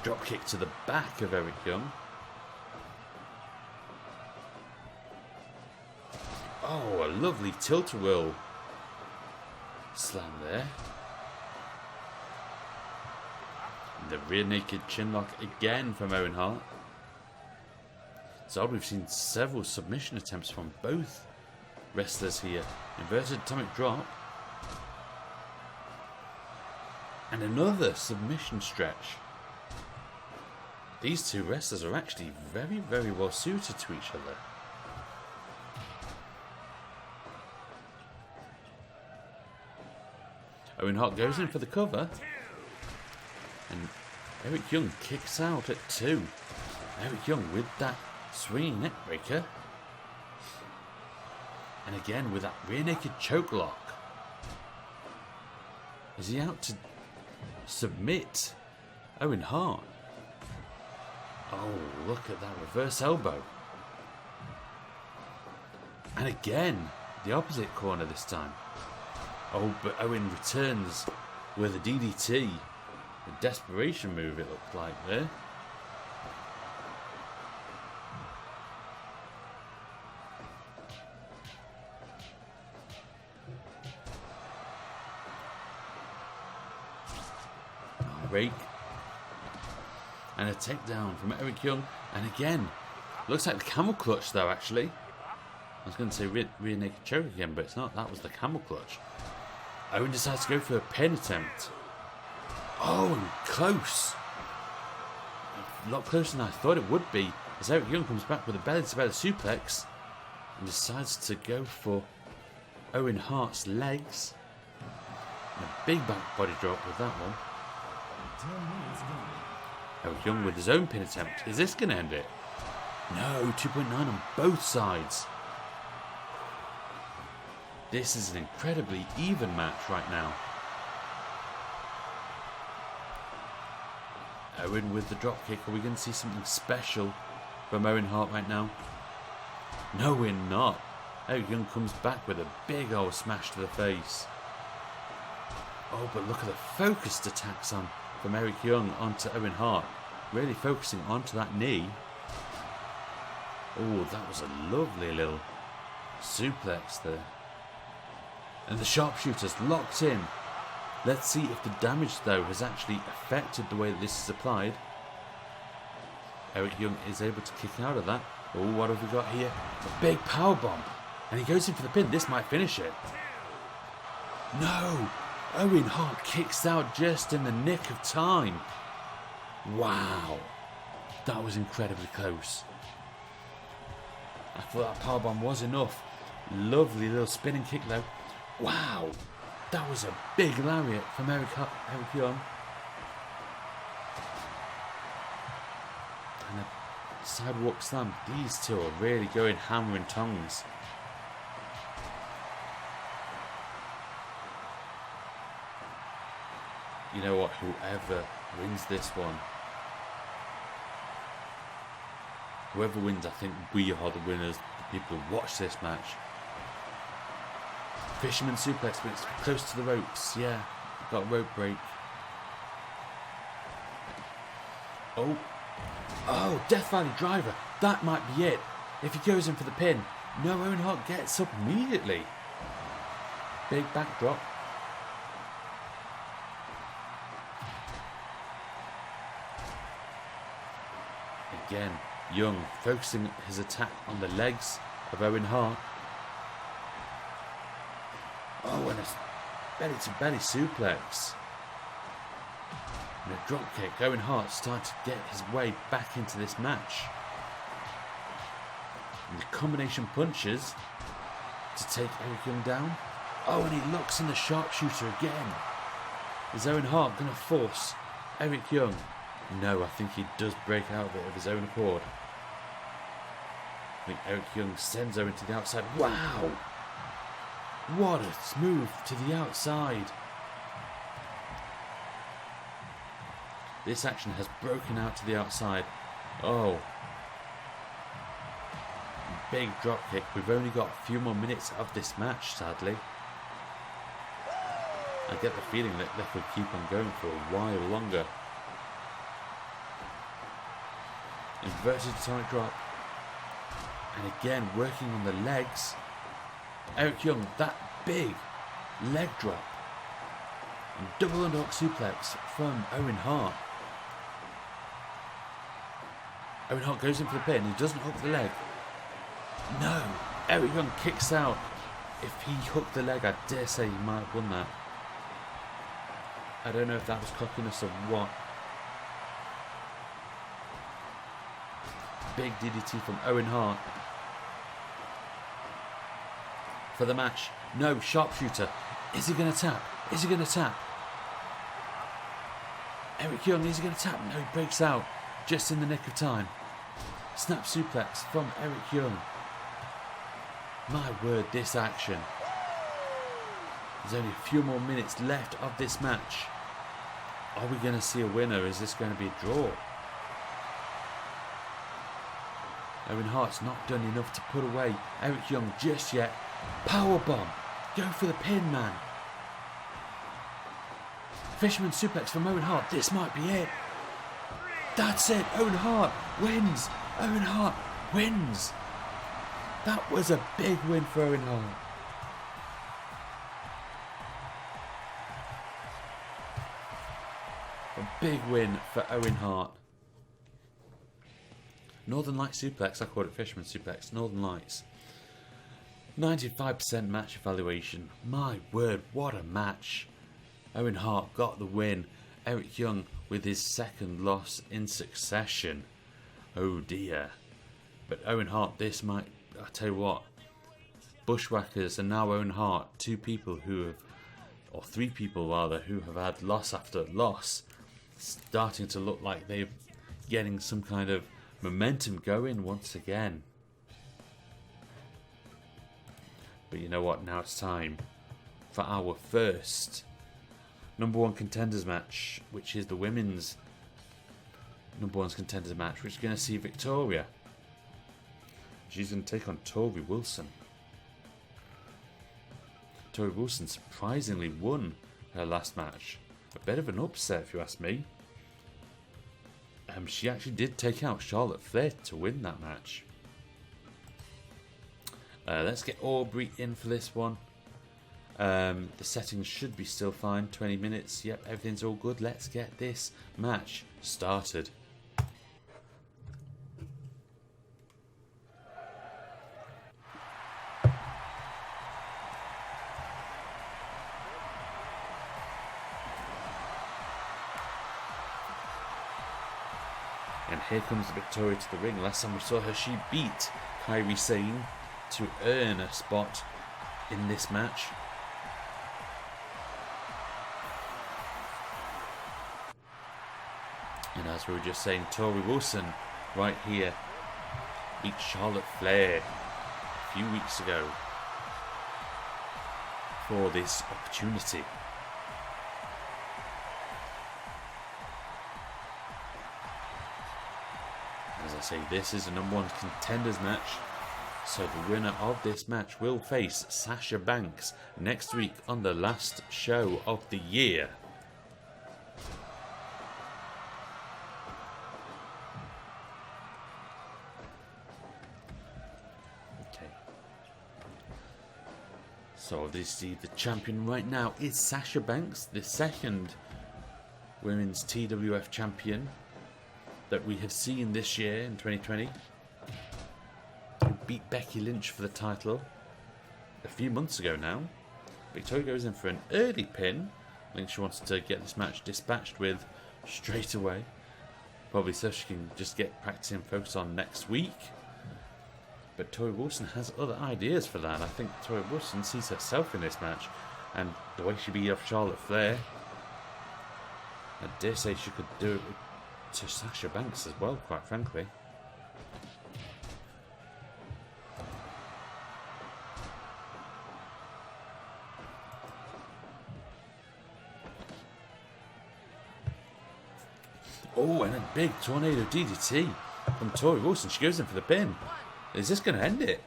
Drop kick to the back of Eric Young. Oh, a lovely tilt-a-whirl slam there. And the rear naked chin lock again from Owen Hart. So we've seen several submission attempts from both wrestlers here. Inverted atomic drop. And another submission stretch. These two wrestlers are actually very, very well suited to each other. Owen Hart goes in for the cover. And Eric Young kicks out at 2. Eric Young with that swinging neckbreaker. And again with that rear naked choke lock. Is he out to submit Owen Hart? Oh, look at that reverse elbow. And again, the opposite corner this time. Oh, but Owen returns with a DDT. A desperation move it looked like there. Rake. And a takedown from Eric Young. And again, looks like the camel clutch though, actually. I was going to say rear naked choke again, but it's not. That was the camel clutch. Owen decides to go for a pin attempt. Oh, and close. A lot closer than I thought it would be. As Eric Young comes back with a belly-to-belly suplex. And decides to go for Owen Hart's legs. And a big back body drop with that one. 10 minutes gone. Eric Young with his own pin attempt. Is this going to end it? No, 2.9 on both sides. This is an incredibly even match right now. Owen with the dropkick. Are we going to see something special from Owen Hart right now? No, we're not. Eric Young comes back with a big old smash to the face. Oh, but look at the focused attacks on from Eric Young onto Owen Hart. Really focusing onto that knee. Oh, that was a lovely little suplex there. And the sharpshooter's locked in. Let's see if the damage though has actually affected the way that this is applied. Eric Young is able to kick out of that. Oh, what have we got here? A big powerbomb. And he goes in for the pin. This might finish it. No! Owen Hart kicks out just in the nick of time. Wow. That was incredibly close. I thought that powerbomb was enough. Lovely little spinning kick though. Wow. That was a big lariat from Eric Young. And a sidewalk slam. These two are really going hammer and tongs. You know what? Whoever wins this one, whoever wins, I think we are the winners. The people who watch this match. Fisherman suplex, but it's close to the ropes. Yeah, got a rope break. Oh, Death Valley Driver. That might be it. If he goes in for the pin. No, Owen Hart gets up immediately. Big backdrop. Again, Young focusing his attack on the legs of Owen Hart. Oh, and a belly-to-belly suplex. And a dropkick. Owen Hart starting to get his way back into this match. And the combination punches to take Eric Young down. Oh, and he looks in the sharpshooter again. Is Owen Hart going to force Eric Young No, I think he does break out of it of his own accord. I think Eric Young sends Owen to the outside. Wow! What a move to the outside. This action has broken out to the outside. Oh. Big drop kick. We've only got a few more minutes of this match, sadly. I get the feeling that they could keep on going for a while longer. Inverted atomic drop. And again, working on the legs. Eric Young, that big leg drop. And double underhook suplex from Owen Hart. Owen Hart goes in for the pin. He doesn't hook the leg. No. Eric Young kicks out. If he hooked the leg, I dare say he might have won that. I don't know if that was cockiness or what. Big DDT from Owen Hart. For the match. No, sharpshooter. Is he going to tap? Is he going to tap? Eric Young, is he going to tap? No, he breaks out. Just in the nick of time. Snap suplex from Eric Young. My word, this action. There's only a few more minutes left of this match. Are we going to see a winner? Is this going to be a draw? Owen Hart's not done enough to put away Eric Young just yet. Powerbomb. Go for the pin, man. Fisherman suplex from Owen Hart. This might be it. That's it. Owen Hart wins. Owen Hart wins. That was a big win for Owen Hart. A big win for Owen Hart. Northern Lights suplex. I call it Fisherman suplex. Northern Lights. 95% match evaluation. My word, what a match. Owen Hart got the win. Eric Young with his second loss in succession. Oh dear. But Owen Hart, this might... I tell you what. Bushwhackers and now Owen Hart. Two people who have... Or three people rather, who have had loss after loss. Starting to look like they're getting some kind of momentum going once again. But you know what? Now it's time for our first number one contenders match, which is the women's number one contenders match, which is going to see Victoria. She's going to take on Torrie Wilson. Torrie Wilson surprisingly won her last match. A bit of an upset, if you ask me. She actually did take out Charlotte Flair to win that match. Let's get Aubrey in for this one. The settings should be still fine. 20 minutes. Yep, everything's all good. Let's get this match started. And here comes Victoria to the ring. Last time we saw her, she beat Kairi Sane to earn a spot in this match. And as we were just saying, Torrie Wilson right here beat Charlotte Flair a few weeks ago for this opportunity. As I say, this is a number one contenders match. So the winner of this match will face Sasha Banks next week on the last show of the year. Okay. So obviously the champion right now is Sasha Banks, the second women's TWF champion that we have seen this year in 2020. Who beat Becky Lynch for the title a few months ago now. Victoria goes in for an early pin. I think she wants to get this match dispatched with straight away. Probably so she can just get practicing and focus on next week. But Torrie Wilson has other ideas for that. I think Torrie Wilson sees herself in this match. And the way she beat off Charlotte Flair, I dare say she could do it to Sasha Banks as well, quite frankly. Oh, and a big tornado DDT from Torrie Wilson. She goes in for the pin. Is this going to end it?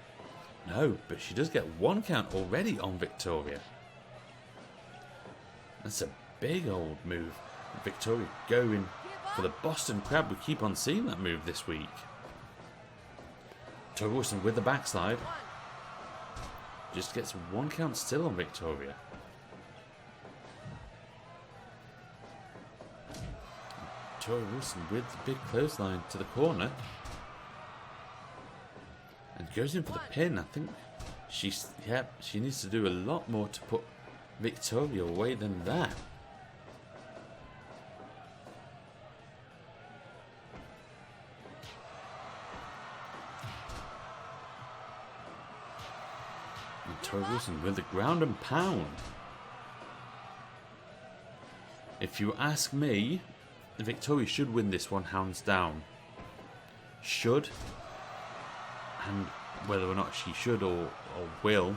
No, but she does get 1 count already on Victoria. That's a big old move. Victoria going for the Boston Crab. We keep on seeing that move this week. Torrie Wilson with the backslide. Just gets 1 count still on Victoria. Torrie Wilson with the big clothesline to the corner. And goes in for the pin. I think she needs to do a lot more to put Victoria away than that. And Torrie Wilson with the ground and pound. If you ask me, Victoria should win this one hands down. Should. And whether or not she should or will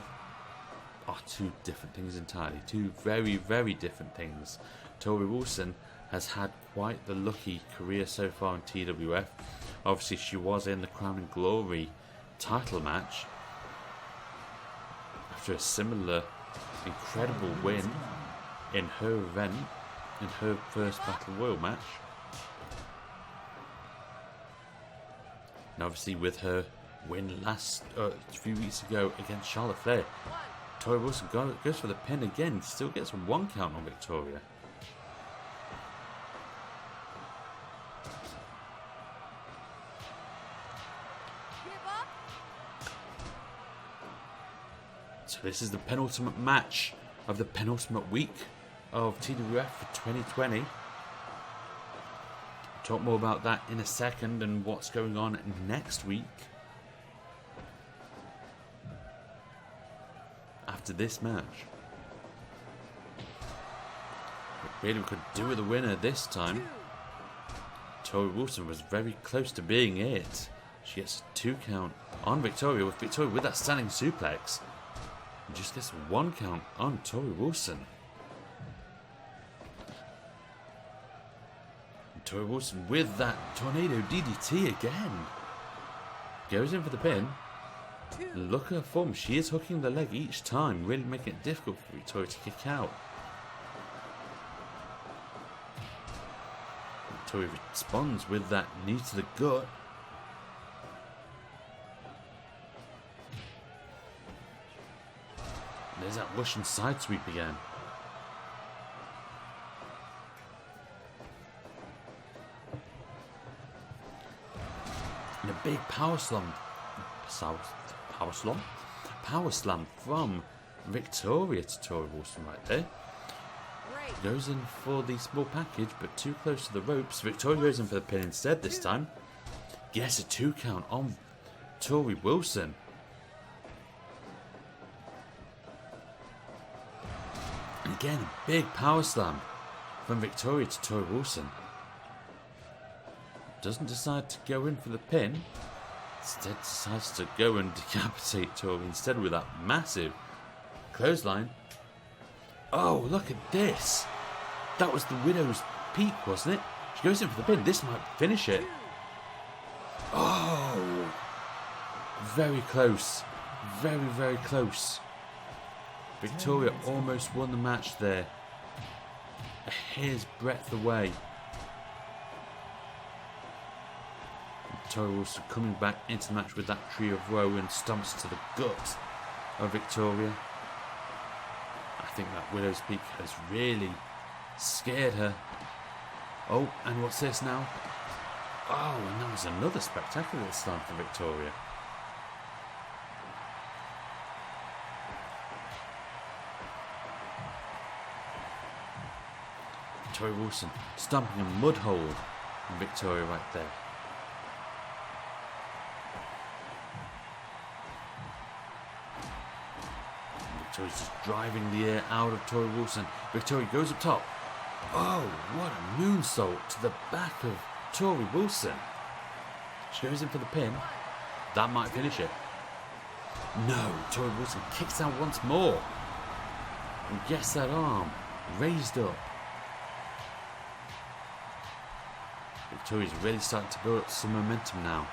are two different things entirely. Two very, very different things. Torrie Wilson has had quite the lucky career so far in TWF. Obviously, she was in the Crown and Glory title match after a similar incredible win in her event, in her first Battle Royal match. And obviously with her win last a few weeks ago against Charlotte Flair, Torrie Wilson goes for the pin again. Still gets 1 count on Victoria. So this is the penultimate match of the penultimate week of TWF for 2020. Talk more about that in a second and what's going on next week. After this match. But really we could do with a winner this time. Torrie Wilson was very close to being it. She gets a 2 count on Victoria, with that standing suplex. And just gets 1 count on Torrie Wilson. And Torrie Wilson with that tornado DDT again. Goes in for the pin. And look at her form. She is hooking the leg each time, really making it difficult for Victoria to kick out. Victoria responds with that knee to the gut. There's that Russian side sweep again. And a big power slam. Power slam from Victoria to Torrie Wilson right there. Goes in for the small package, but too close to the ropes. Victoria goes in for the pin instead this time. Gets a 2 count on Torrie Wilson. And again, a big power slam from Victoria to Torrie Wilson. Doesn't decide to go in for the pin. Instead decides to go and decapitate Torrie instead with that massive clothesline. Oh, look at this. That was the Widow's Peak, wasn't it? She goes in for the pin. This might finish it. Oh. Very close. Very, very close. Victoria almost won the match there. A hair's breadth away. Torrie Wilson coming back into the match with that tree of woe and stomps to the gut of Victoria. I think that Widow's Peak has really scared her. Oh, and what's this now? Oh, and that was another spectacular slam for Victoria. Torrie Wilson stomping a mud hole in Victoria right there. Victoria's just driving the air out of Torrie Wilson. Victoria goes up top. Oh, what a moonsault to the back of Torrie Wilson. She goes in for the pin. That might finish it. No, Torrie Wilson kicks out once more. And gets that arm raised up. Victoria's really starting to build up some momentum now.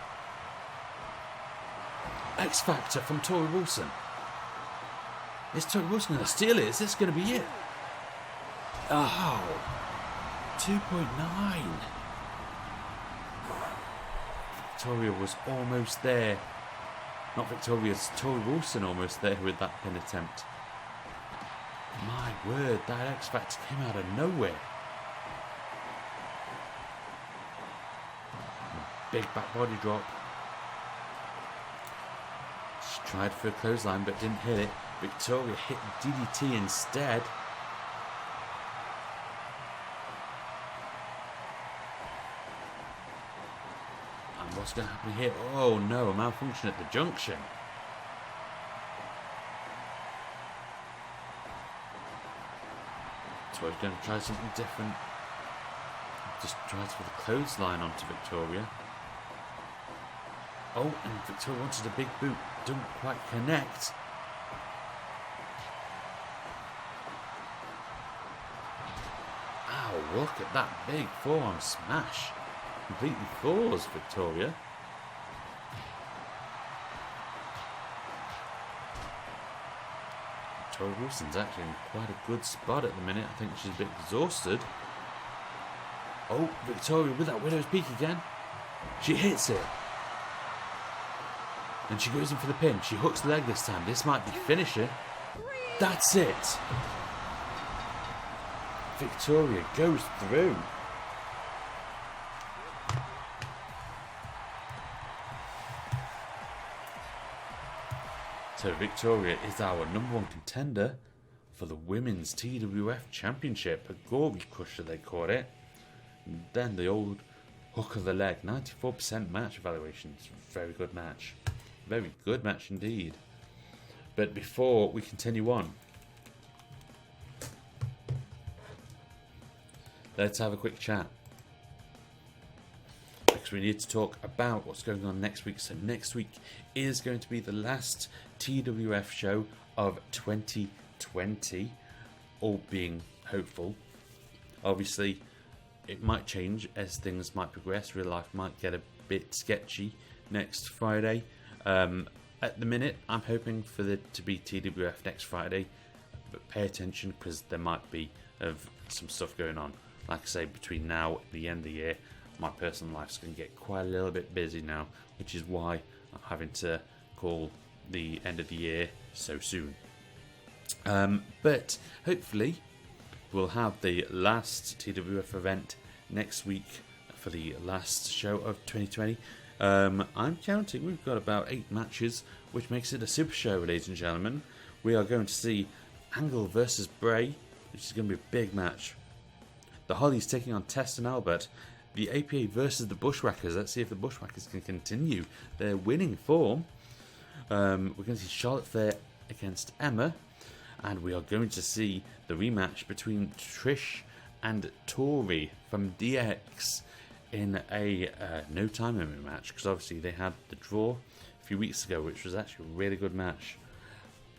X Factor from Torrie Wilson. Is Torrie Wilson going to steal it? Is this going to be it? Oh, 2.9. Victoria was almost there. Not Victoria's, Torrie Wilson almost there with that pin attempt. My word, that X Factor came out of nowhere. Big back body drop. She tried for a clothesline but didn't hit it. Victoria hit DDT instead. And what's going to happen here? Oh no, a malfunction at the junction. Victoria's going to try something different. Just tries for the clothesline onto Victoria. Oh, and Victoria wanted a big boot. Don't quite connect. Ow, look at that big forearm smash. Completely floors Victoria. Victoria Wilson's actually in quite a good spot at the minute. I think she's a bit exhausted. Oh, Victoria with that Widow's Peak again. She hits it. And she goes in for the pin. She hooks the leg this time. This might be finisher. That's it. Victoria goes through. So Victoria is our #1 contender for the Women's TWF Championship. A gory crusher, they call it. And then the old hook of the leg. 94% match evaluation. It's a very good match. Very good match indeed. But before we continue on, let's have a quick chat. Because we need to talk about what's going on next week. So next week is going to be the last TWF show of 2020. All being hopeful. Obviously, it might change as things might progress. Real life might get a bit sketchy next Friday. At the minute, I'm hoping for it to be TWF next Friday, but pay attention because there might be some stuff going on. Like I say, between now and the end of the year, my personal life's going to get quite a little bit busy now, which is why I'm having to call the end of the year so soon. But hopefully, we'll have the last TWF event next week for the last show of 2020. I'm counting, we've got about 8 matches, which makes it a super show, ladies and gentlemen. We are going to see Angle versus Bray, which is going to be a big match. The Hollies taking on Test and Albert. The APA versus the Bushwhackers. Let's see if the Bushwhackers can continue their winning form. We're going to see Charlotte Flair against Emma. And we are going to see the rematch between Trish and Torrie from DX in a no time limit match, because obviously they had the draw a few weeks ago, which was actually a really good match.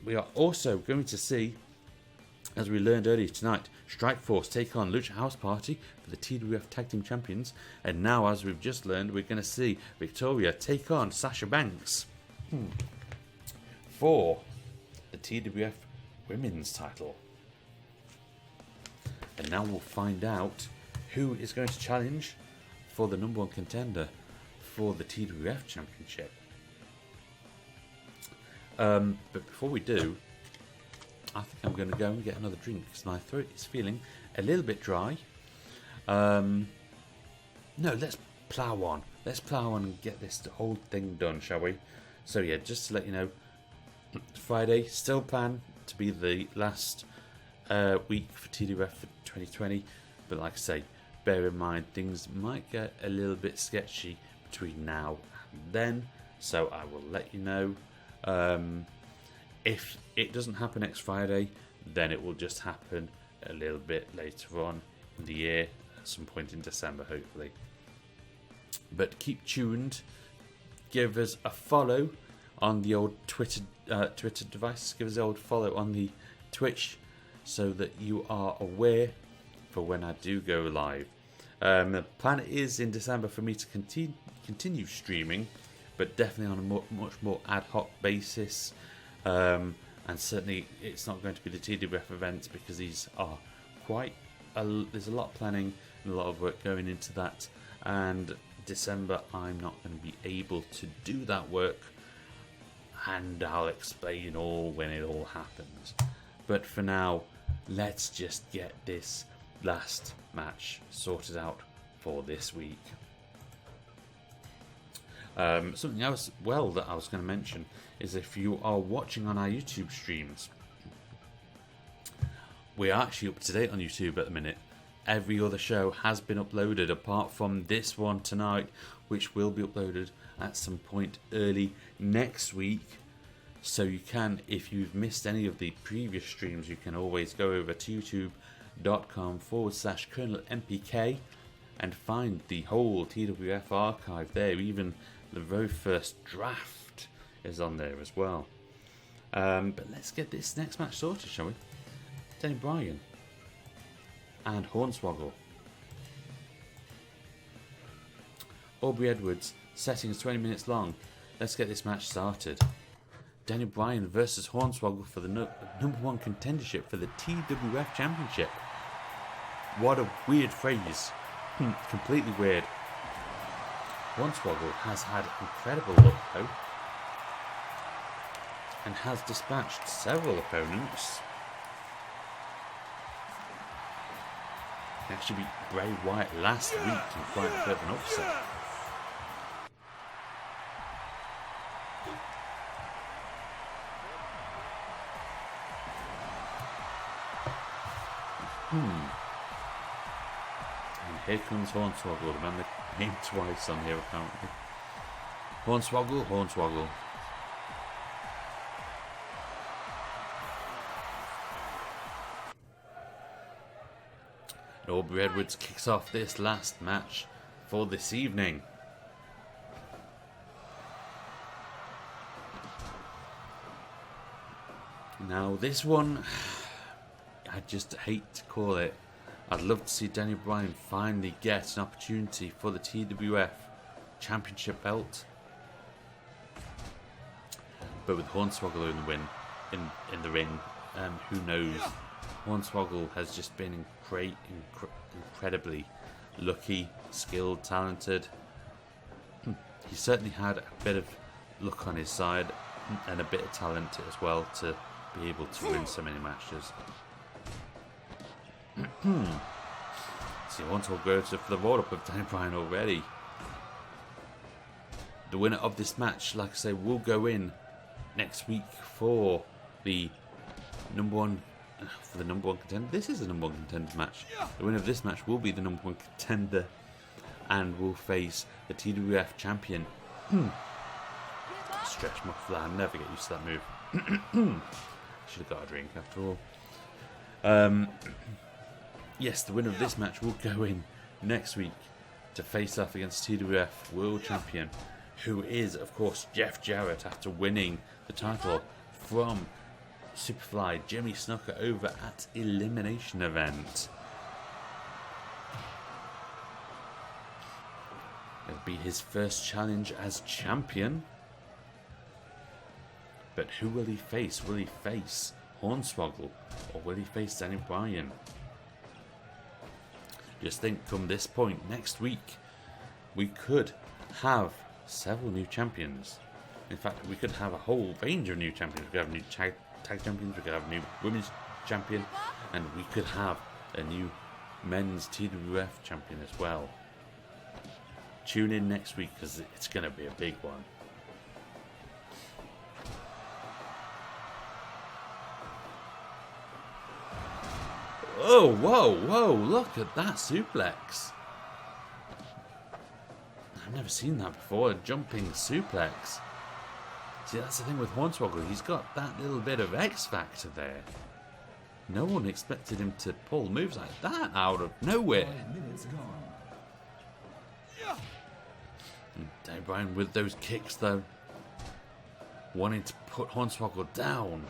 We are also going to see, as we learned earlier tonight, Strikeforce take on Lucha House Party for the TWF Tag Team Champions, and now, as we've just learned, we're going to see Victoria take on Sasha Banks for the TWF Women's title. And now we'll find out who is going to challenge for the #1 contender for the TWF Championship. But before we do, I think I'm going to go and get another drink because my throat is feeling a little bit dry. No, let's plough on. Let's plough on and get this whole thing done, shall we? So yeah, just to let you know, Friday still planned to be the last week for TWF for 2020. But like I say, bear in mind things might get a little bit sketchy between now and then. So I will let you know. If it doesn't happen next Friday, then it will just happen a little bit later on in the year, at some point in December, hopefully. But keep tuned. Give us a follow on the old Twitter device. Give us an old follow on the Twitch so that you are aware for when I do go live. The plan is in December for me to continue streaming, but definitely on a much more ad hoc basis. And certainly it's not going to be the TWF events because these are there's a lot of planning and a lot of work going into that. And December I'm not going to be able to do that work, and I'll explain all when it all happens. But for now, let's just get this last match sorted out for this week. Something else that I was going to mention is if you are watching on our YouTube streams, we are actually up to date on YouTube at the minute. Every other show has been uploaded apart from this one tonight, which will be uploaded at some point early next week. So you can, if you've missed any of the previous streams, you can always go over to youtube.com/Colonel MPK and find the whole TWF archive there. Even the very first draft is on there as well. But let's get this next match sorted, shall we? Bryan and Hornswoggle. Aubrey Edwards, setting is 20 minutes long. Let's get this match started. Bryan versus Hornswoggle for the number one contendership for the TWF Championship. What a weird phrase. Completely weird. Hornswoggle has had incredible luck though, and has dispatched several opponents. He actually beat Bray Wyatt last week in quite a bit of an upset. And here comes Hornswoggle, the man that named twice on here apparently. Hornswoggle. Aubrey Edwards kicks off this last match for this evening. Now this one, I just hate to call it. I'd love to see Bryan finally get an opportunity for the TWF Championship belt. But with Hornswoggle in the win, in the ring, who knows? Hornswoggle has just been incredibly lucky, skilled, talented. He certainly had a bit of luck on his side and a bit of talent as well to be able to win so many matches. See, Hornswoggle goes for the roll-up of Bryan already. The winner of this match, like I say, will go in next week for the number one contender. This is the number one contender match. The winner of this match will be the number one contender and will face the TWF champion. Stretch my flat. I'll never get used to that move. Should have got a drink after all. Yes, the winner of this match will go in next week to face off against TWF World Champion, who is, of course, Jeff Jarrett, after winning the title from Superfly Jimmy Snuka over at Elimination Event. It'll be his first challenge as champion. But who will he face? Will he face Hornswoggle or will he face Bryan? Just think, come this point next week, we could have several new champions. In fact, we could have a whole range of new champions. We could have new tag champions, we could have a new women's champion, and we could have a new men's TWF champion as well. Tune in next week because it's going to be a big one. Oh, whoa, look at that suplex. I've never seen that before, a jumping suplex. See, that's the thing with Hornswoggle, he's got that little bit of X factor there. No one expected him to pull moves like that out of nowhere. 5 minutes gone. And Danny Bryan with those kicks though. Wanting to put Hornswoggle down.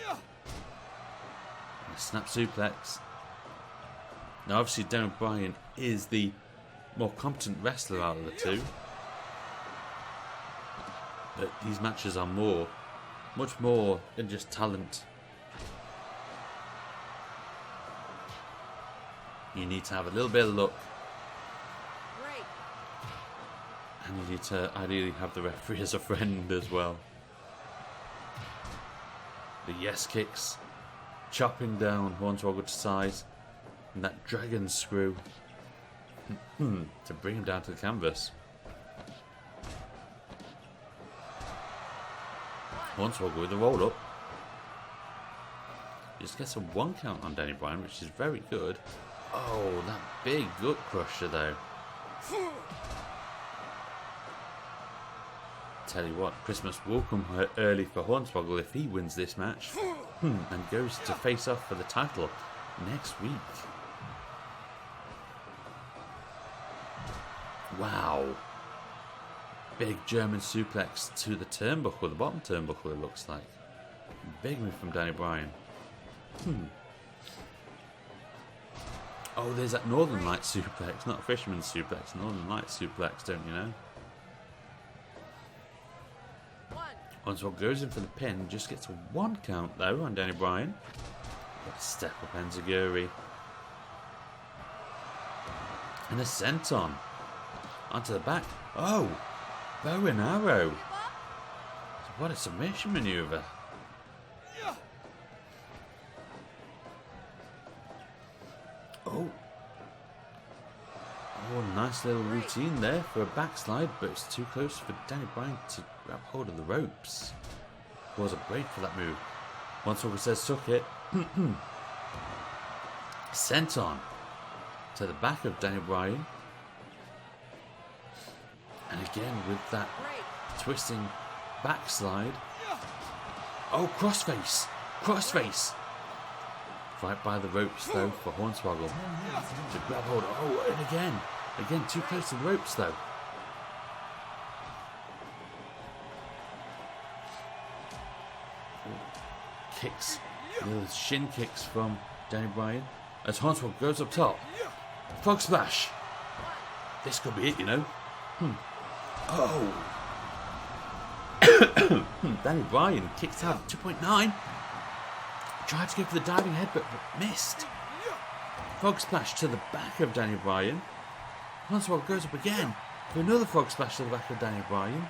And a snap suplex. Now obviously Danny Bryan is the more competent wrestler out of the two. But these matches are much more than just talent. You need to have a little bit of luck. And you need to ideally have the referee as a friend as well. The yes kicks. Chopping down Hornswoggle to size. And that dragon screw. To bring him down to the canvas. Hornswoggle with a roll up. Just gets a 1 count on Danny Bryan, which is very good. Oh, that big gut crusher though. Tell you what, Christmas will come early for Hornswoggle if he wins this match. And goes to face off for the title next week. Wow. Big German suplex to the turnbuckle, the bottom turnbuckle it looks like. Big move from Danny Bryan. Oh, there's that Northern Light suplex, not Fisherman's suplex. Northern Light suplex, don't you know? Hornswoggle goes in for the pin, just gets a 1 count though on Danny Bryan. Step up Enziguri. And a senton. Onto the back. Oh! Bow and arrow. What a submission maneuver. Oh. Oh, nice little routine there for a backslide, but it's too close for Danny Bryan to grab hold of the ropes. Was a break for that move. Hornswoggle says, suck it. Senton to the back of Danny Bryan. And again with that twisting backslide. Oh, crossface! Crossface! Right by the ropes though for Hornswoggle to grab hold. Oh, and again too close to the ropes though. Kicks, little shin kicks from Danny Bryan as Hornswoggle goes up top. Frog splash. This could be it, you know. Oh. Danny Bryan kicks out at 2.9. Tried to go for the diving headbutt, but missed. Frog splash to the back of Danny Bryan. Hornswoggle goes up again for another frog splash to the back of Danny Bryan.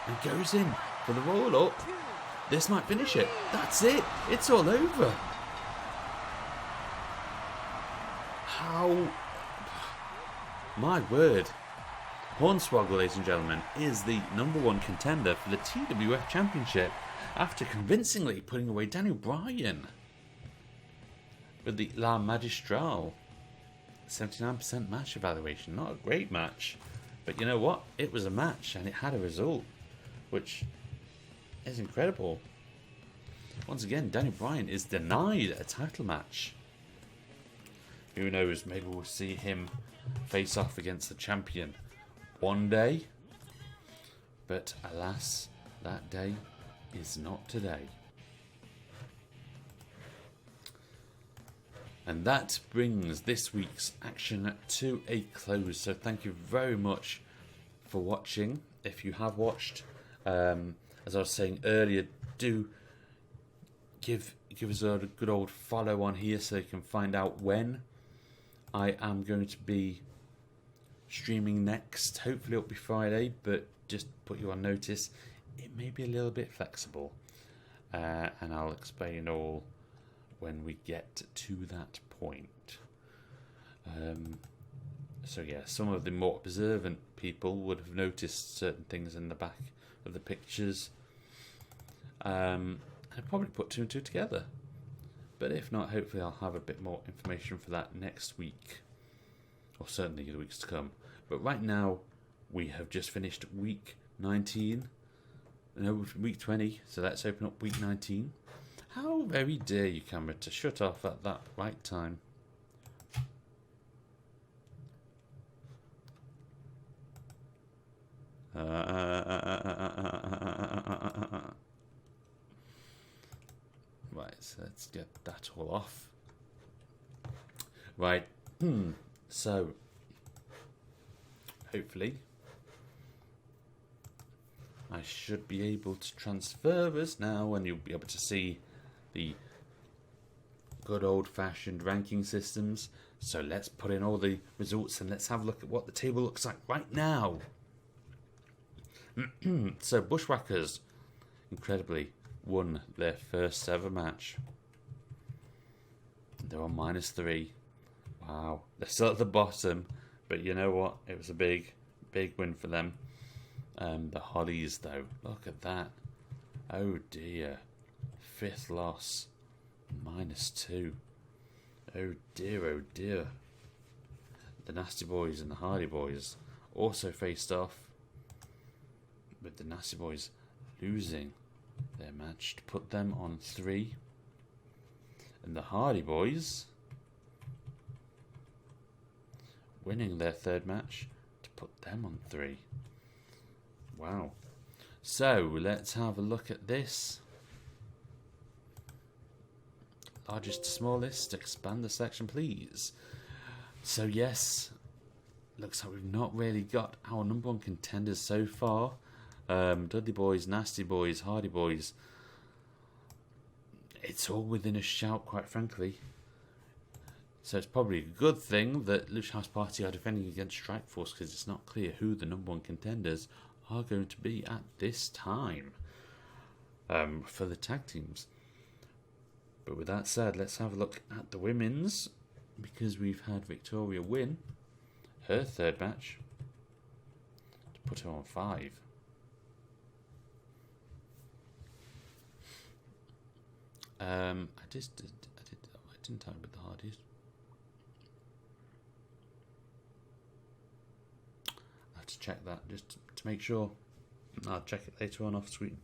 And goes in for the roll up. This might finish it. That's it. It's all over. How? My word. Hornswoggle, ladies and gentlemen, is the #1 contender for the TWF Championship after convincingly putting away Danny Bryan with the La Magistrale 79% match evaluation. Not a great match, but you know what? It was a match and it had a result, which is incredible. Once again, Danny Bryan is denied a title match. Who knows, maybe we'll see him face off against the champion one day, but alas, that day is not today. And that brings this week's action to a close. So thank you very much for watching. If you have watched, as I was saying earlier, do give us a good old follow on here so you can find out when I am going to be streaming next. Hopefully it'll be Friday, but just put you on notice, it may be a little bit flexible, and I'll explain all when we get to that point. So yeah, some of the more observant people would have noticed certain things in the back of the pictures. I'd probably put 2 and 2 together, but if not, hopefully I'll have a bit more information for that next week, or certainly the weeks to come. But right now, we have just finished week 19. No, week 20. So let's open up week 19. How very dare you, camera, to shut off at that right time. Right, so let's get that all off. Right, so hopefully I should be able to transfer us now, and you'll be able to see the good old-fashioned ranking systems. So let's put in all the results and let's have a look at what the table looks like right now. So Bushwhackers, incredibly, won their first ever match. They're on -3. Wow, they're still at the bottom, but you know what? It was a big win for them. The Hollies, though, look at that. Oh dear, 5th loss, -2. Oh dear. The Nasty Boys and the Hardy Boys also faced off, with the Nasty Boys losing their match to put them on 3, and the Hardy Boys winning their 3rd match to put them on 3. Wow. So let's have a look at this. Largest to smallest, expand the section please. So yes, looks like we've not really got our number 1 contenders so far. Dudley Boys, Nasty Boys, Hardy Boys. It's all within a shout, quite frankly. So it's probably a good thing that Lucha House Party are defending against Strikeforce, because it's not clear who the number 1 contenders are going to be at this time for the tag teams. But with that said, let's have a look at the women's, because we've had Victoria win her 3rd match to put her on 5. I didn't tell you about the Hardys. I have to check that just to make sure. I'll check it later on off screen.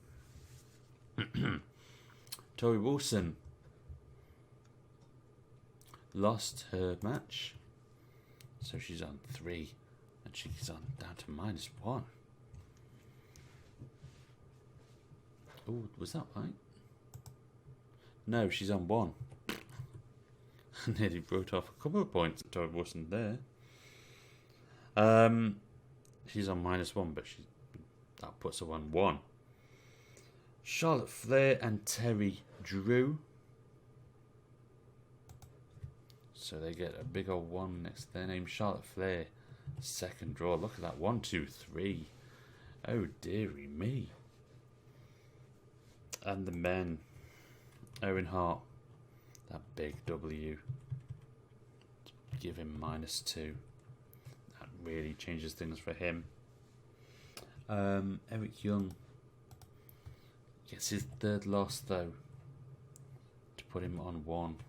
Torrie Wilson lost her match, so she's on 3, and she's on down to -1. Oh, was that right? No, she's on 1. I nearly wrote off a couple of points that Torrie wasn't there. She's on -1, but that puts her on 1. Charlotte Flair and Terri drew, so they get a big old 1 next to their name. Charlotte Flair, 2nd draw. Look at that, 1, 2, 3. Oh dearie me. And the men, Owen Hart, that big W, give him -2. That really changes things for him. Eric Young gets his 3rd loss though, to put him on 1.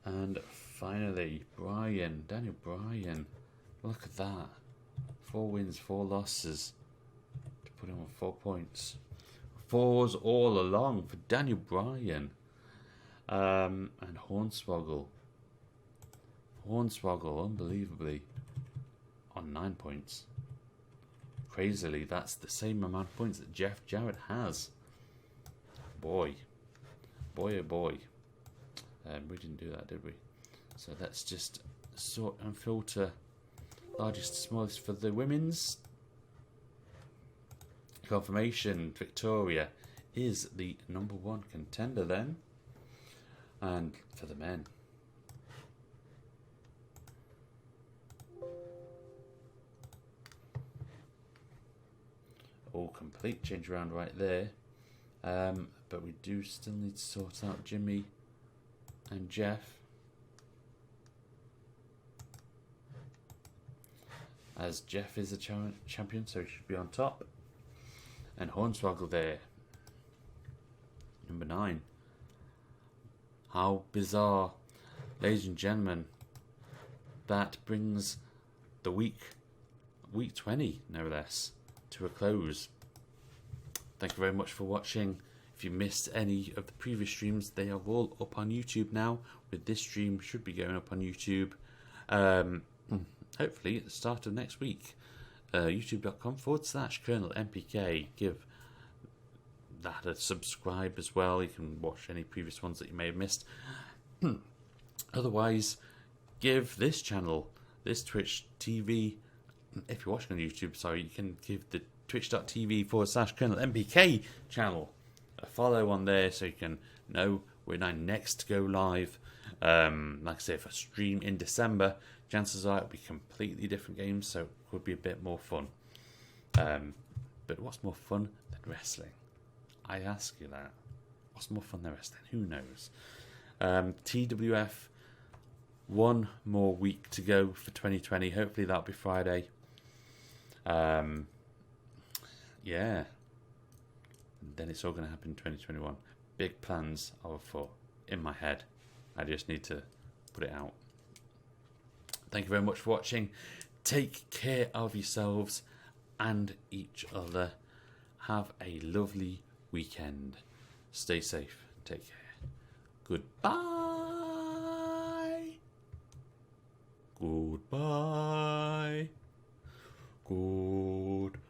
And finally, Daniel Bryan, look at that, 4 wins, 4 losses to put him on 4 points. 4s all along for Daniel Bryan. And Hornswoggle, unbelievably, on 9 points. Crazily, that's the same amount of points that Jeff Jarrett has. Boy, oh boy. We didn't do that, did we? So let's just sort and filter largest to smallest for the women's. Confirmation, Victoria is the number 1 contender then. And for the men, all complete change around right there. But we do still need to sort out Jimmy and Jeff, as Jeff is a champion, so he should be on top. And Hornswoggle there, number 9. How bizarre, ladies and gentlemen. That brings the week 20, no less, to a close. Thank you very much for watching. If you missed any of the previous streams, they are all up on YouTube now. With this stream, should be going up on YouTube hopefully at the start of next week. youtube.com/Colonel MPK. Give that a subscribe as well. You can watch any previous ones that you may have missed. Otherwise, give this channel, this Twitch TV, if you're watching on YouTube, sorry, you can give the twitch.tv/Colonel MPK channel a follow on there so you can know when I next go live. Like I say, if I stream in December, chances are it'll be completely different games, so it could be a bit more fun. But what's more fun than wrestling? I ask you that. What's more fun than wrestling? Who knows? TWF, one more week to go for 2020. Hopefully that'll be Friday. Yeah. Then it's all going to happen in 2021. Big plans are afoot in my head. I just need to put it out. Thank you very much for watching. Take care of yourselves and each other. Have a lovely weekend. Stay safe. Take care. Goodbye. Goodbye. Goodbye.